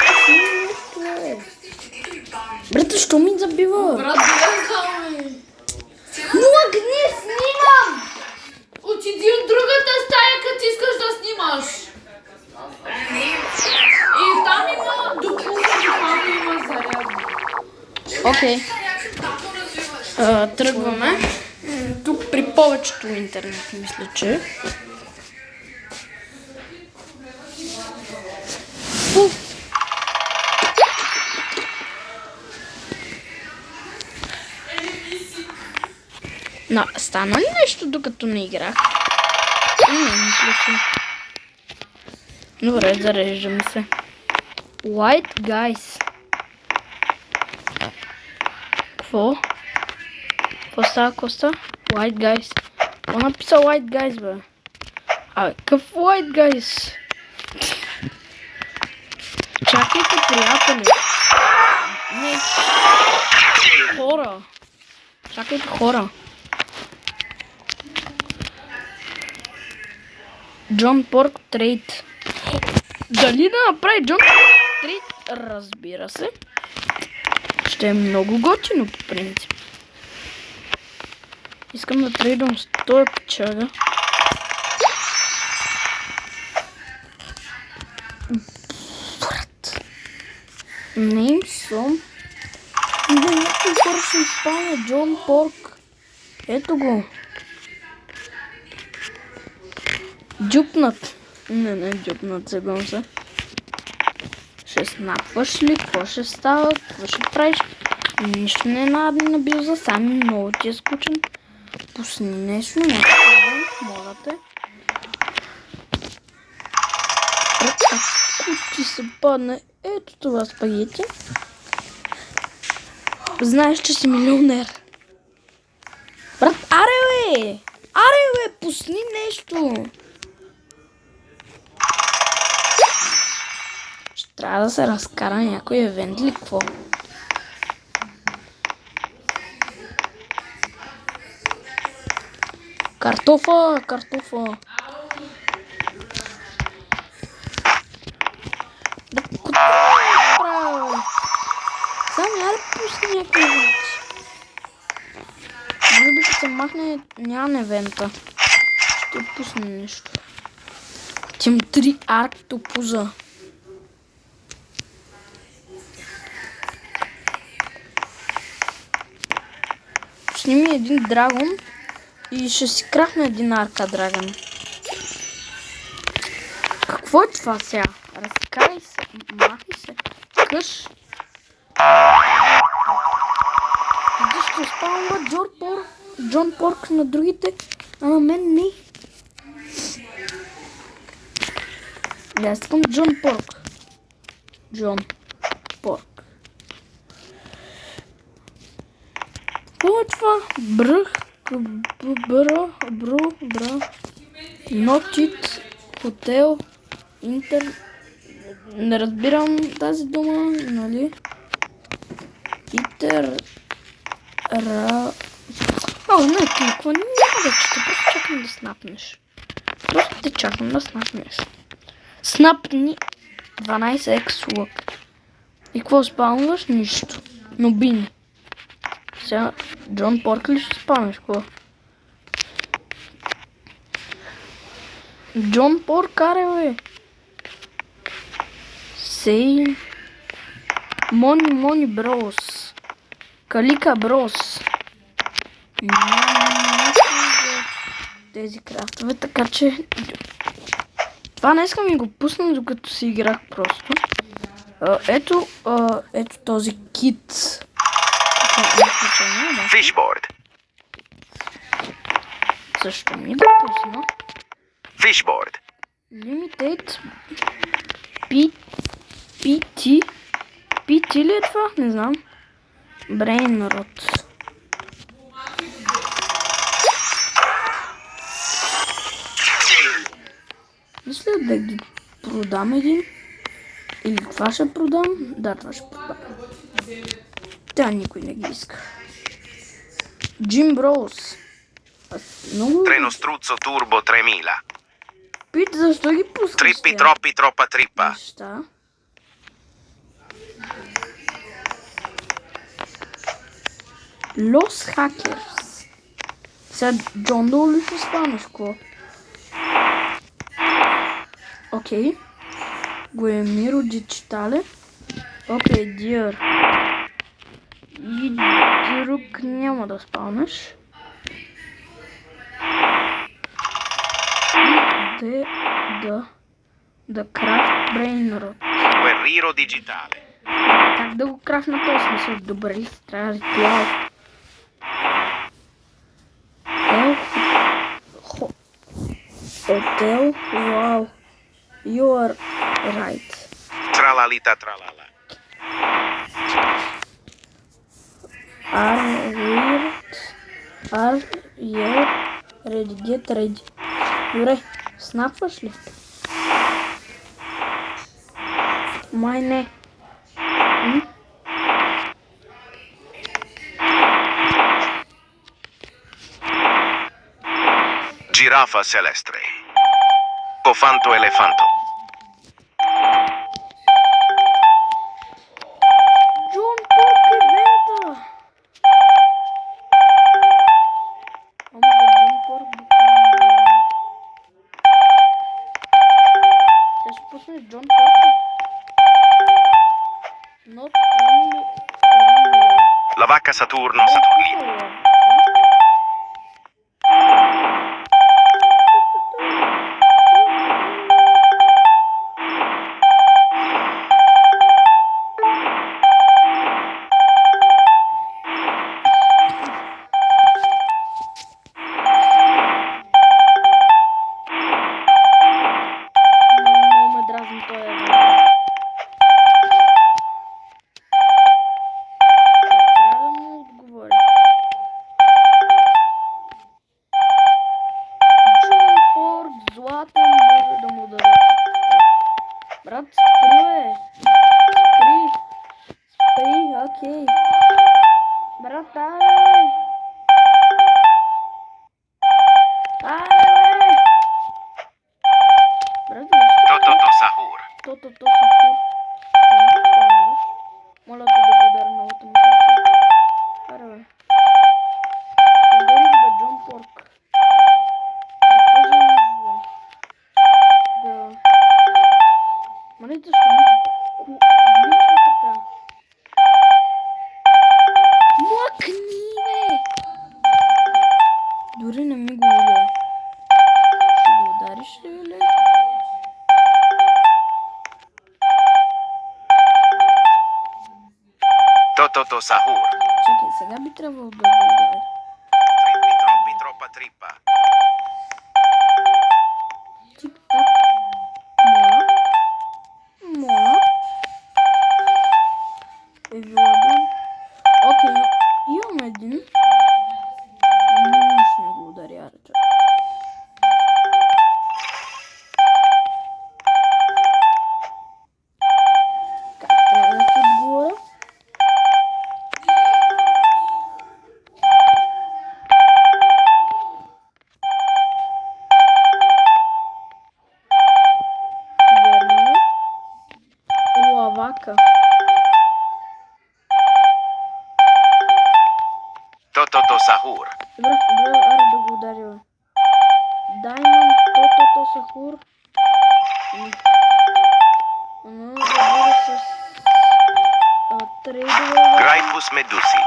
брата, що ми забива? Брат, гледаме. Млък, не снимам! Отиди от другата стая, като искаш да снимаш. И там има допуск, там има заряд. Окей. Тръгваме. Тук при повечето интернет, мисля, че. Пуф! Стана ли нещо докато не играх? Не, мисля, че. Добре, зареждаме се. White guys. Какво? Какво става? White guys. Какво написал white guys, бе? Абе, какъв white guys? Чакайте, приятели. Не. Хора. Чакайте, хора. Джон Порк трейд. Дали да направи Джон Порк трейд? Разбира се. Ще е много готино по принцип. Искам да трейдвам с този печага. Не съм. Да, някой хора ще изпълня Джон Порк. Ето го. Джупнат. Не джупнат, сегам се. Ще снапваш ли? Какво ще става? Какво ще правиш? Нищо не е набил за сами. Много ти е скучен. Пусни нещо, някакъв, моля те. Ако ти се падне ето това спагети, знаеш, че си милионер. Брат, аре бе, пусни нещо. Ще трябва да се разкара някой евент или какво? Картофа. Да, какво правя? Сам я да пусна някакви евенти. Може би като се махне няма евента. Ще пусне нещо. Тим 3 арктопуза. Пусни ми един драгон. И ще си крахна един арка драгон. Какво е това сега? Разкарай се, махай се. Къш. Иди ще спалва Джон Порк на другите, а на мен не. Да, искам Джон Порк. Какво е това? Нотит, хотел, интер... Не разбирам тази дума, нали? Не кликва, няма да чета, просто чакам да снапнеш. Просто те чакам да снапнеш. Снапни 12x лък. И какво спалваш? Нищо. Нобини. Сега Джон Порк ли ще спамеш? Какво? Джон Порк, аре бе! Сей... Мони Брос. Калика Брос. Няма тези крафтове, така че... Това не искам и го пусна, докато си играх просто. Ето този кит. Fishboard. Също ми го пусна. Fishboard. Limited PT ли е това? Не знам. Brainrot. Мисля да ги продам един. Или това ще продам? Да, това ще продам. Тя никой не ги иска. Джим Броуз. Много... Treno struzzo turbo 3000. Пит, защо ги пускаш? Trippi troppi troppa trippa. Неща. Лос Хакерс. Сега Джон Доу ли ще станеш, какво? Окей. Гоемиро Дичитале. Окей, Дир. И друг няма да спалнеш. Да крафт Brainrot. Guerriero digitale. Как да го крафна този смисъл? Добре ли? Трябва ритуал. Hotel, wow. You are right. Tralalita tralala. Get ready. Добре, снапваш ли? Май не. Girafa celestre. Cofanto elefanto. Джон Порк ивента! Джон Порк буквално. Сега ще пуснеш Джон Порк. Not only La vacca Saturno Saturnino. Много ме дразни този евент. Трябва да му отговоря. Джон Порк, златен, може да му даде. Брат, спри, бе. Спри, окей. Брат, дай, бе. Брат, Toto Sahur. То Сахур. Моля те да го ударя новата мутация. Аре, бе. Ударих, бе, Джон Порк. Запозна да... Ма не, защо ми гличва така? Млъкни, бе! Дори не ми го ударя. Ще го удариш ли, бе? Toto Sahur. Чакай, сега би трябвало да го ударя. Trippi troppi troppa trippa. Тик-так. Моля. Владан. Окей, имам един. Ще не го ударя, рече. Как трябва да ти отговоря? Верно. Лавака. Toto Sahur. Добре, аре да го ударя. Даймонд, Тото Сахур. Да бъде с трейдове. Gryphus Medusi.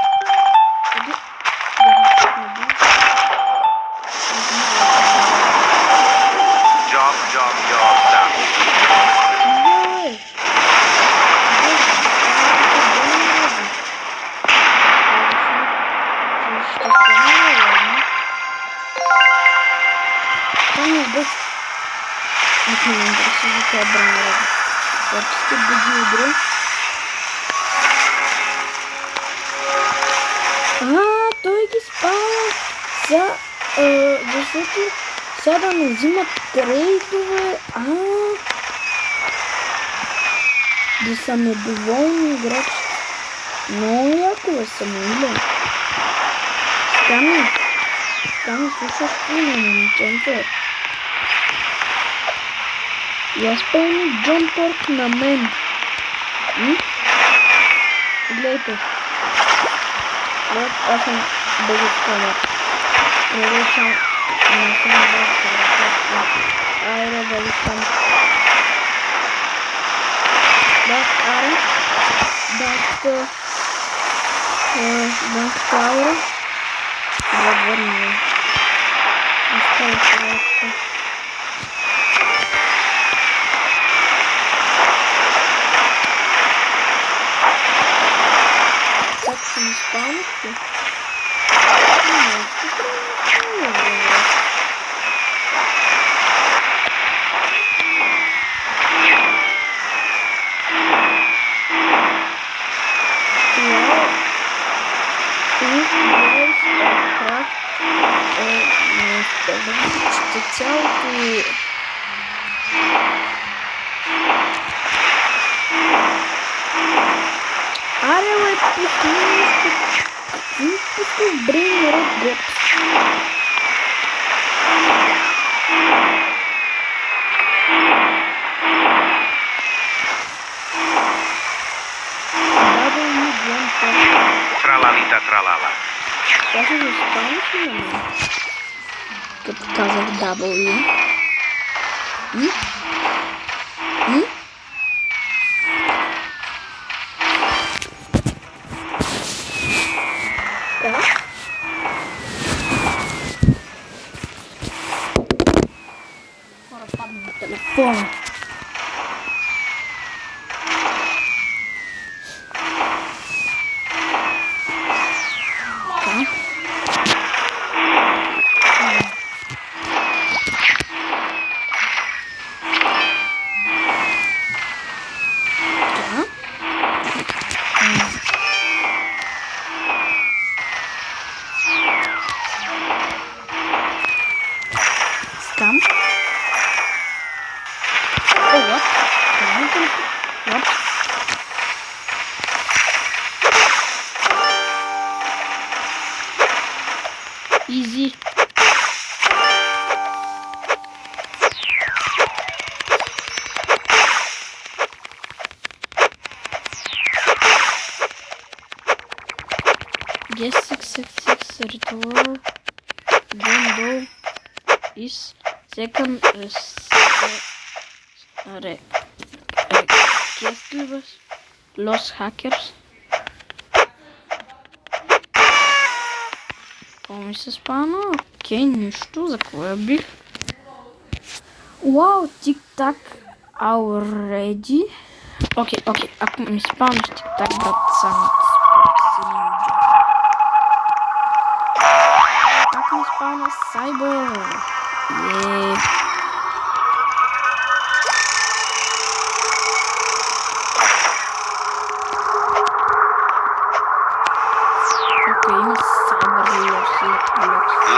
Job, job, job, job. Не ме интересува тя браня. Почти да ги удря. Той ги спава. Сега, защото сега да не взимат трейдове. Да са недоволни играчи. Много яко е самоилен. Стани, слушаш ли на Nintendo? И аз пълни Джон Порк на мен. Гледайте. Вот, аз съм безотказен. Не съм безотказен. Айде, бъди там. Аре. Данк Таура. Да, върнем. Остави това. Как ще ми спалнете? Аре, бе, пусни брейн рот гопс. Тралалита тралала. Сега ще заспаваш ли на мен? Като казах W. Да. Хора, падна на телефона. Там. О, вот. Вот. Изи. Guess 666 ritual. Don't go is second Los Hackers. Какво ми се спана? Окей, нищо. За кое бих? Вау, тик-так already. Окей. Ако ми спамиш тик-так, брат, само ако ми спана Сайбър.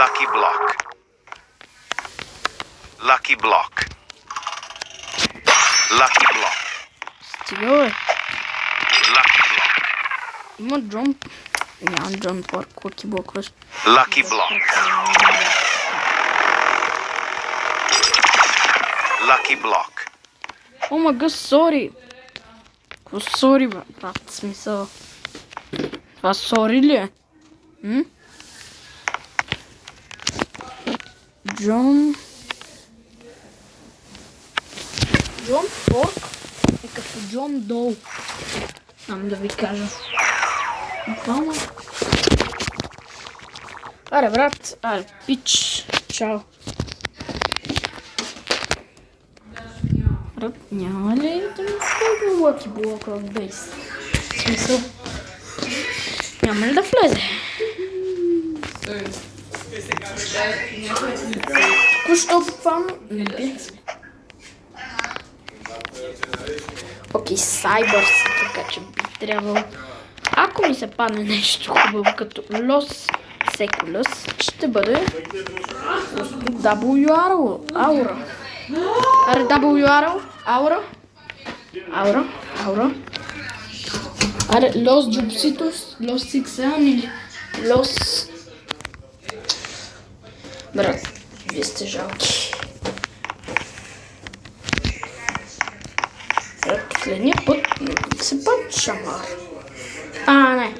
Lucky block. Lucky block. Lucky block. Стига, бе. Lucky block. Има джамп. Няма джамп парк, лаки блок. Lucky block. Lucky block. О, мага, сори. Какво сори, брат, смисъл? Това сори ли е? Джон Порк е като Джон Доу. Знам да ви кажа. Буквално. Аре, брат, аре, пич. Чао. Брат, няма ли да ми скъпи лъки блока в бейс? В смисъл? Няма ли да влезе? Току-що буквално не бях сме. Окей, Сайбър си, така че би трябвало. Ако ми се падне нещо хубаво като Лос Секулъс, ще бъде просто W Аура. Аре, W Аура. Аре, Лос Джупситос, Лос Сиксан или Лос... Брат, вие сте жалки. Брат, последния път се път шамар. Не.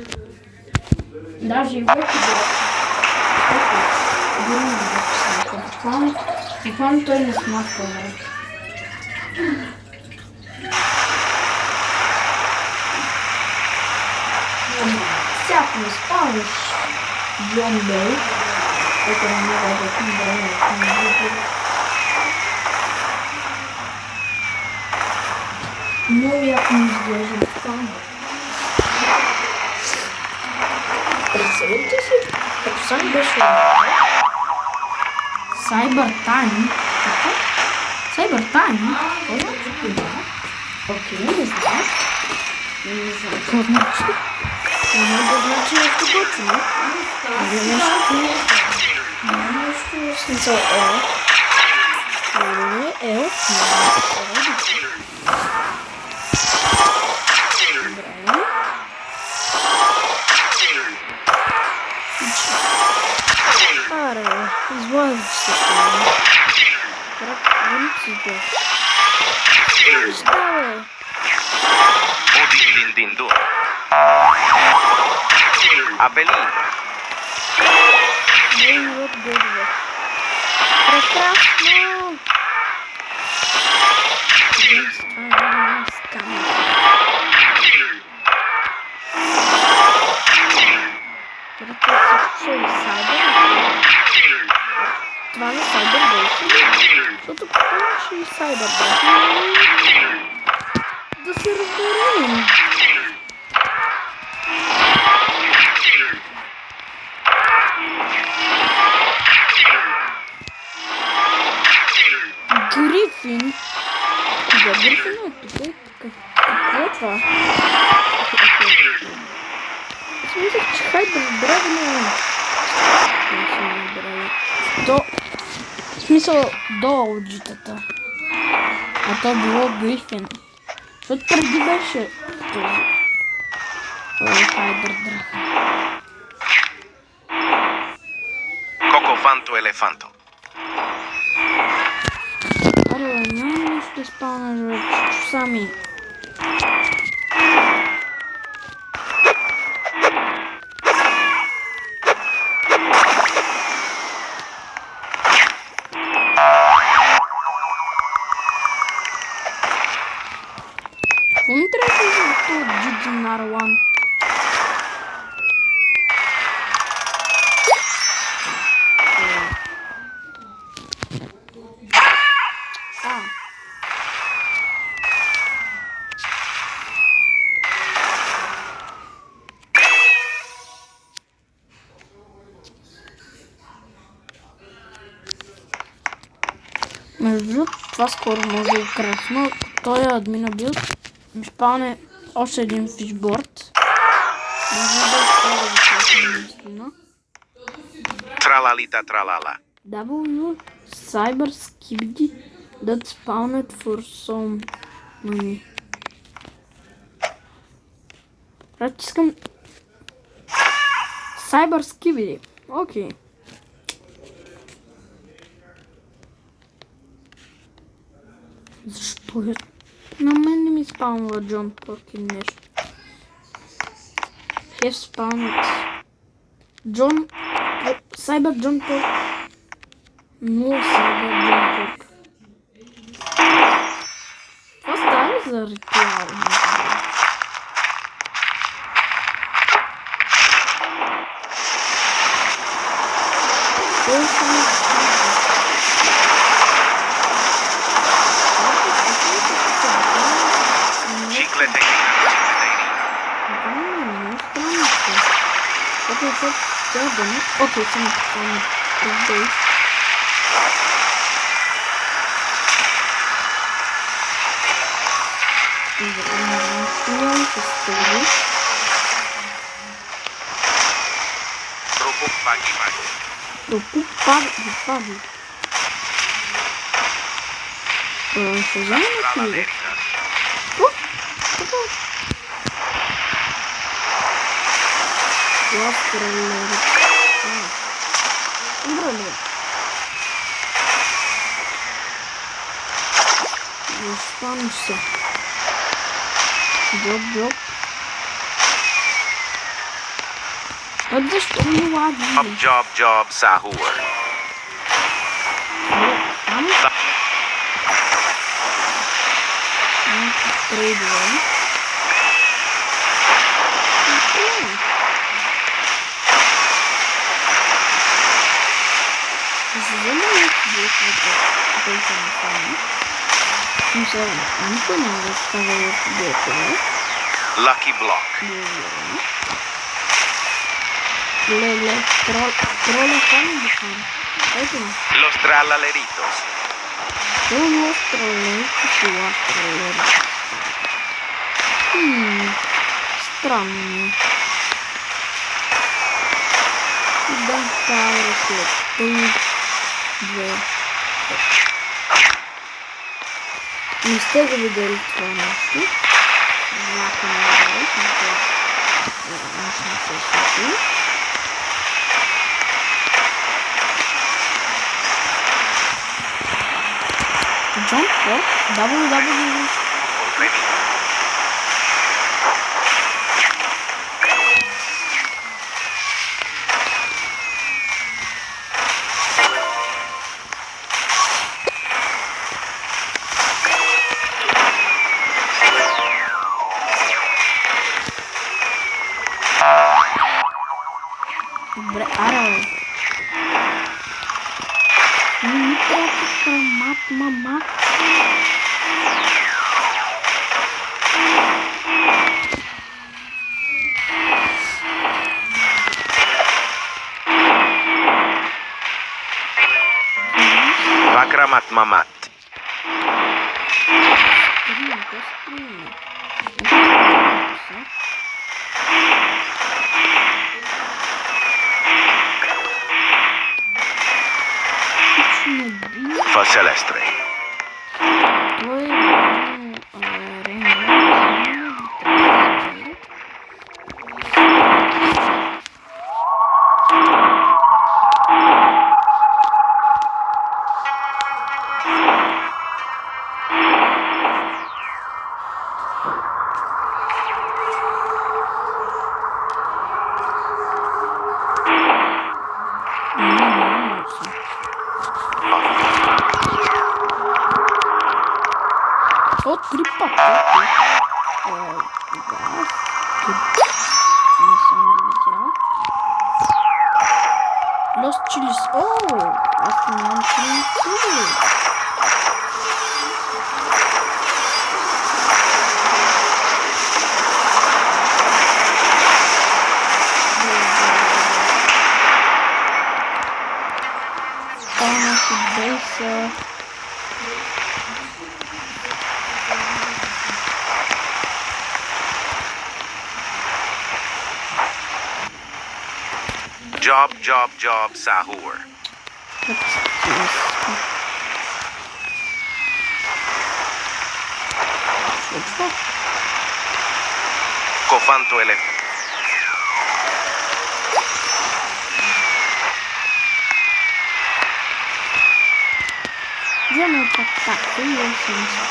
Даже и въпки буквално той не смахва, брат. Всяко не спаваш Джон Бей. Это не мога да ти много яко ми изглежда там. Представете си, като сам беше Сайбър Тайм. Сайбър Тайм? Какво значи това? Окей, не знам. Не знам какво значи. Няма да значи нещо готино. Или нещо... Няма нещо смисъл. Аре, излазиш се. Брат, върни си бе. Šta бе? Odin din din dun. Abelin. Не от годове. Прекрасно! Това не Сайбър беше ли? Защото имаше и Сайбър беше. Да се разберем. Грифин. Кога Грифин е тук? Какво е това? Аз мислех, че Хайдер До... В смисъл до ауджитата. А то било Грифин. Защото преди беше този. Хайдер Драх. Cocofanto elefanto. Аре, няма нещо да спалнеш, бе, сами. Какво ми трябва да за това Джиджи Наруан? Между другото, това скоро може да кръсна. Той е админа билд. Ми спалне още един фишборд. Може да успя да го кръсна наистина. Tralalita tralala. W Cyber Skibidi that spawned for some money. Брат, искам... Cyber Skibidi. Окей. Защо е? На мен не ми спаунва Джон Пърк и нещо. Have spawned Джон... Cyber Джон Пърк. Но Cyber Джон Пърк. Това става ли за ритуал? Chicle técnica. Окей, съм спомнил. Rupuk pagi-pagi. Рупук пади. Ще взема на книга. Tralaleritas. Ластралери. Добре. Застанеш се. Джоб. А защо ми лади? Job sahur. Там? Трейдвам. Вземаме никой не разказва от Lucky block. Леле, троля там дихам. Ето ми. Los tralaleritos. Los тролейки. Странно. Да, след 3, 2. Не сте го видели това нещо. Някой не е видел, не се случи. Jump Fork, www. Добре, ара. Не ми трябва мат, мама. Bakramat mamat. Facelestre. О, 3 пакета. Не съм ги видял. Lost Chilies. О, аз нямам чили. Пълна си бейса. Job, sahur. Cofanto ele. Взема attacco, io senza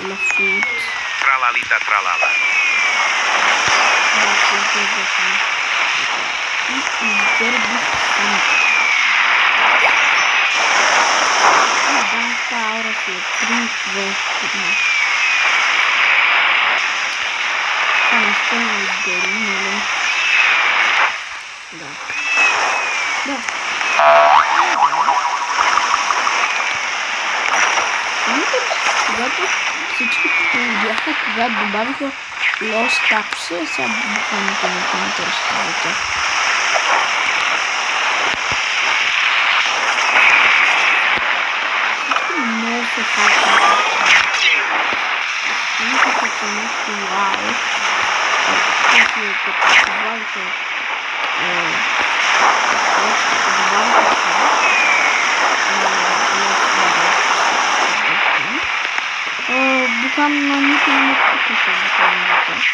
la food. Tralalita tralala. Ora sì, triplo. Sono stelle. Da. Когато всички бяха, когато добавиха Lost Tapse, сега буквалното не интересува за тях. Всички много се хакват. Мисля, като нещо вау. Като добавиха буквално никой не покуша буквално за тях.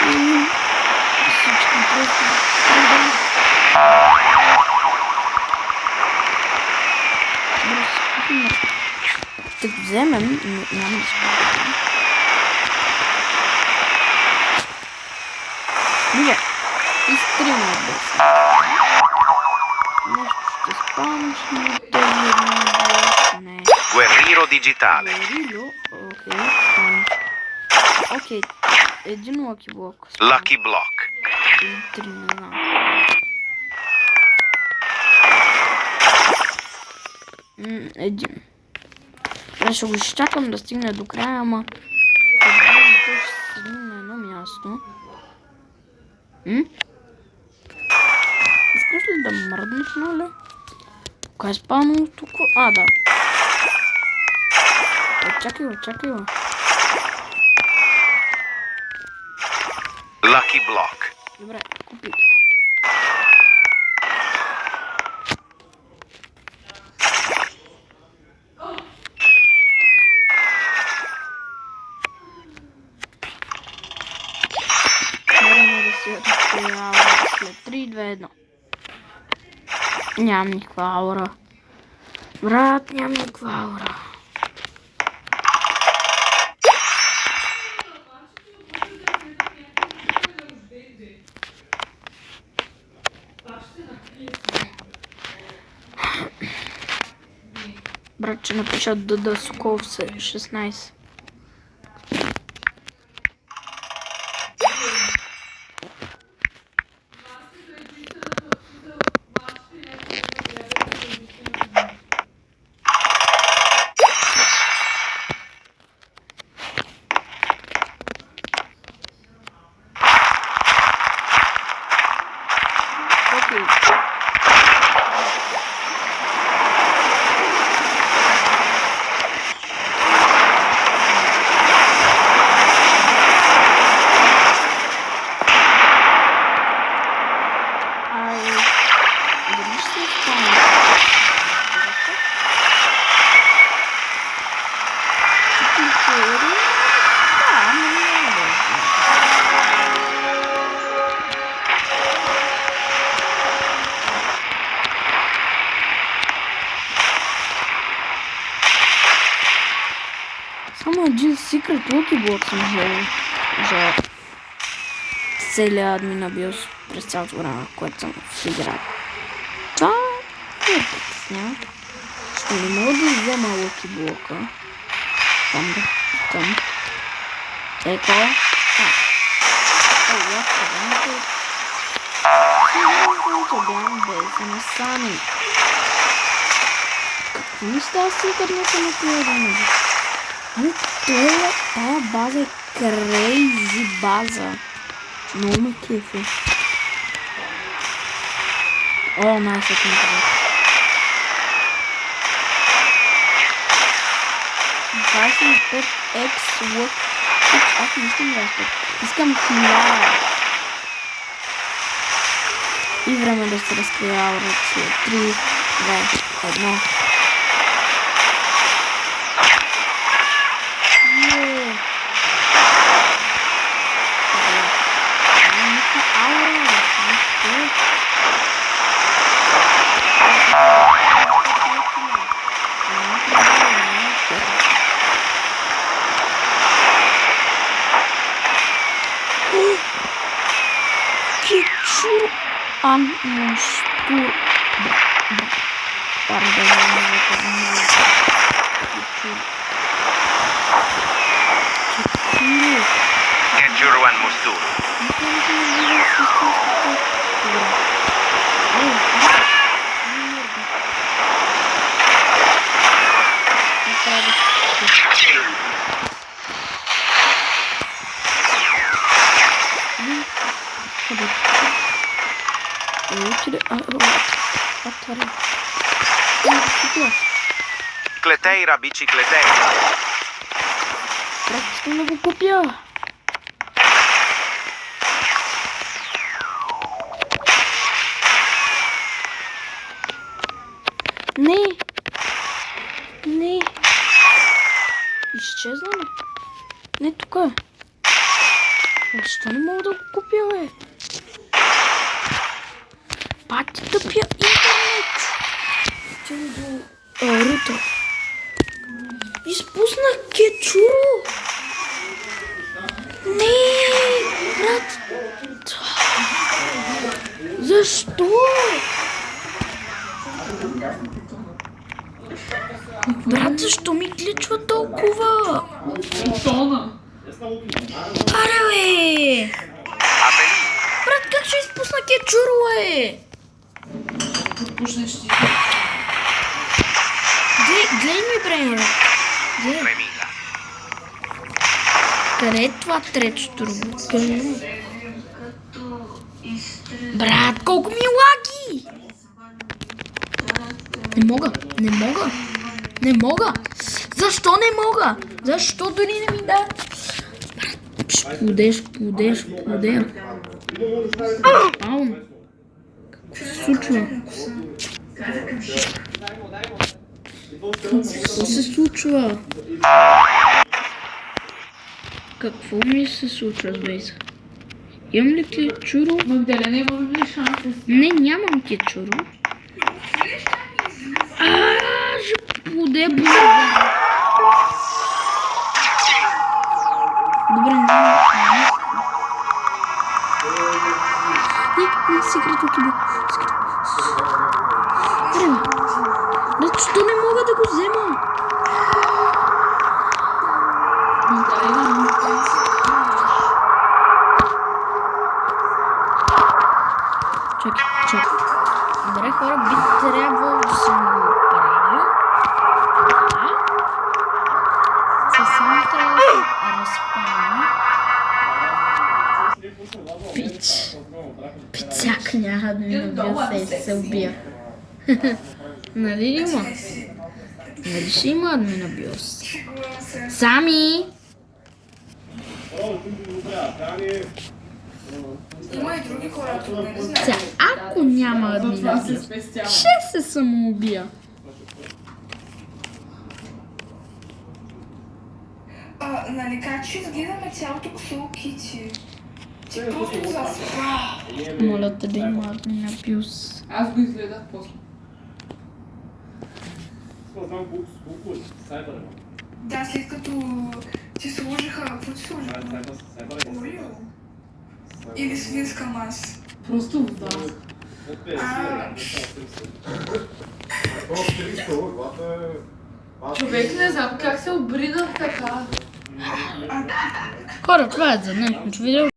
И всички просто да вземем, няма да спомням. Добре, изтрима без. Нещо ще спомниш, но този не. Guerrero digitale. Guerrero, окей, спомниш. Окей, един лаки блок. Lucky block. Или 3, не знам. Един. Ще го изчакам да стигне до края, ама той ще седи на едно място. Искаш ли да мръднеш, нали? Кой е спавнал тук? А, да. Чакай. Lucky block. Добре, купи. едно. Нямам никаква аура. Брат, нямам никаква аура. Брат, че напишат ДД Соколов 16. Само един секрет Lucky Block съм взел за целия админ на BIOS през цялото време, което съм в игра. Това е притеснява. Ще не мога да взема Lucky Block. Там. Еко. Бям без насани. Какво ми става с интернета на това време? Тая база е крейзи база. Много ме кефи. О, най-сет интернет. 25x лък. Аз не искам 25. Искам 1000. И време да се разкрия аурата. 3, 2, 1. Анмустур. Кечуруан Мустур. Клетейра, бicicleteira. Брат, искам да го купя. Не. Изчезна ли? Не, тук е. Защо не мога да го купя, бе? Пати тъпя интернет. Чакай до рута. Изпуснах Кечуро. Не, брат. Защо? Брат, защо ми гличва толкова? Тона. Аре, бе! Брат, как ще изпусна Кечуро, бе? Пушнеш ти. Гледай ми, брат. Гледай. Къде е това трето турбо? Кажи ми. Брат, колко ми лаги! Не мога! Защо не мога? Защо дори не ми да? Ще плодеш. Ау! Какво се случва? Какво ми се случва с бейса? Имам ли кечуро? Магдалена, имам ли шанс да си? Не, нямам кечуро. Буде буда. Добре, не. Не, секретно кида. Защо не мога да го взема? Магдалена, Чакай. Добре, хора, би трябвало да съм го правил. Така. Със само трябва да разпалим. Пицак няма да ми набия се убия. Нали ли има? Нали ще има да ми набия се? Сами! Има и други хора тук, не знам. Сега, ако няма да ми това набия, се спестява. ще се самоубия. Нали как ще изгледаме цялото косово кити? Ти просто заспа. Моля те да има да ми набия се. Аз го изгледах после. Знам колко сайбър е. Да, след като ти сложиха, какво ти сложиха? Сайбър е. Орио? Или свинска маса? Просто вода. Човек не знам как се обринах така. Хора, това е за днешното видео.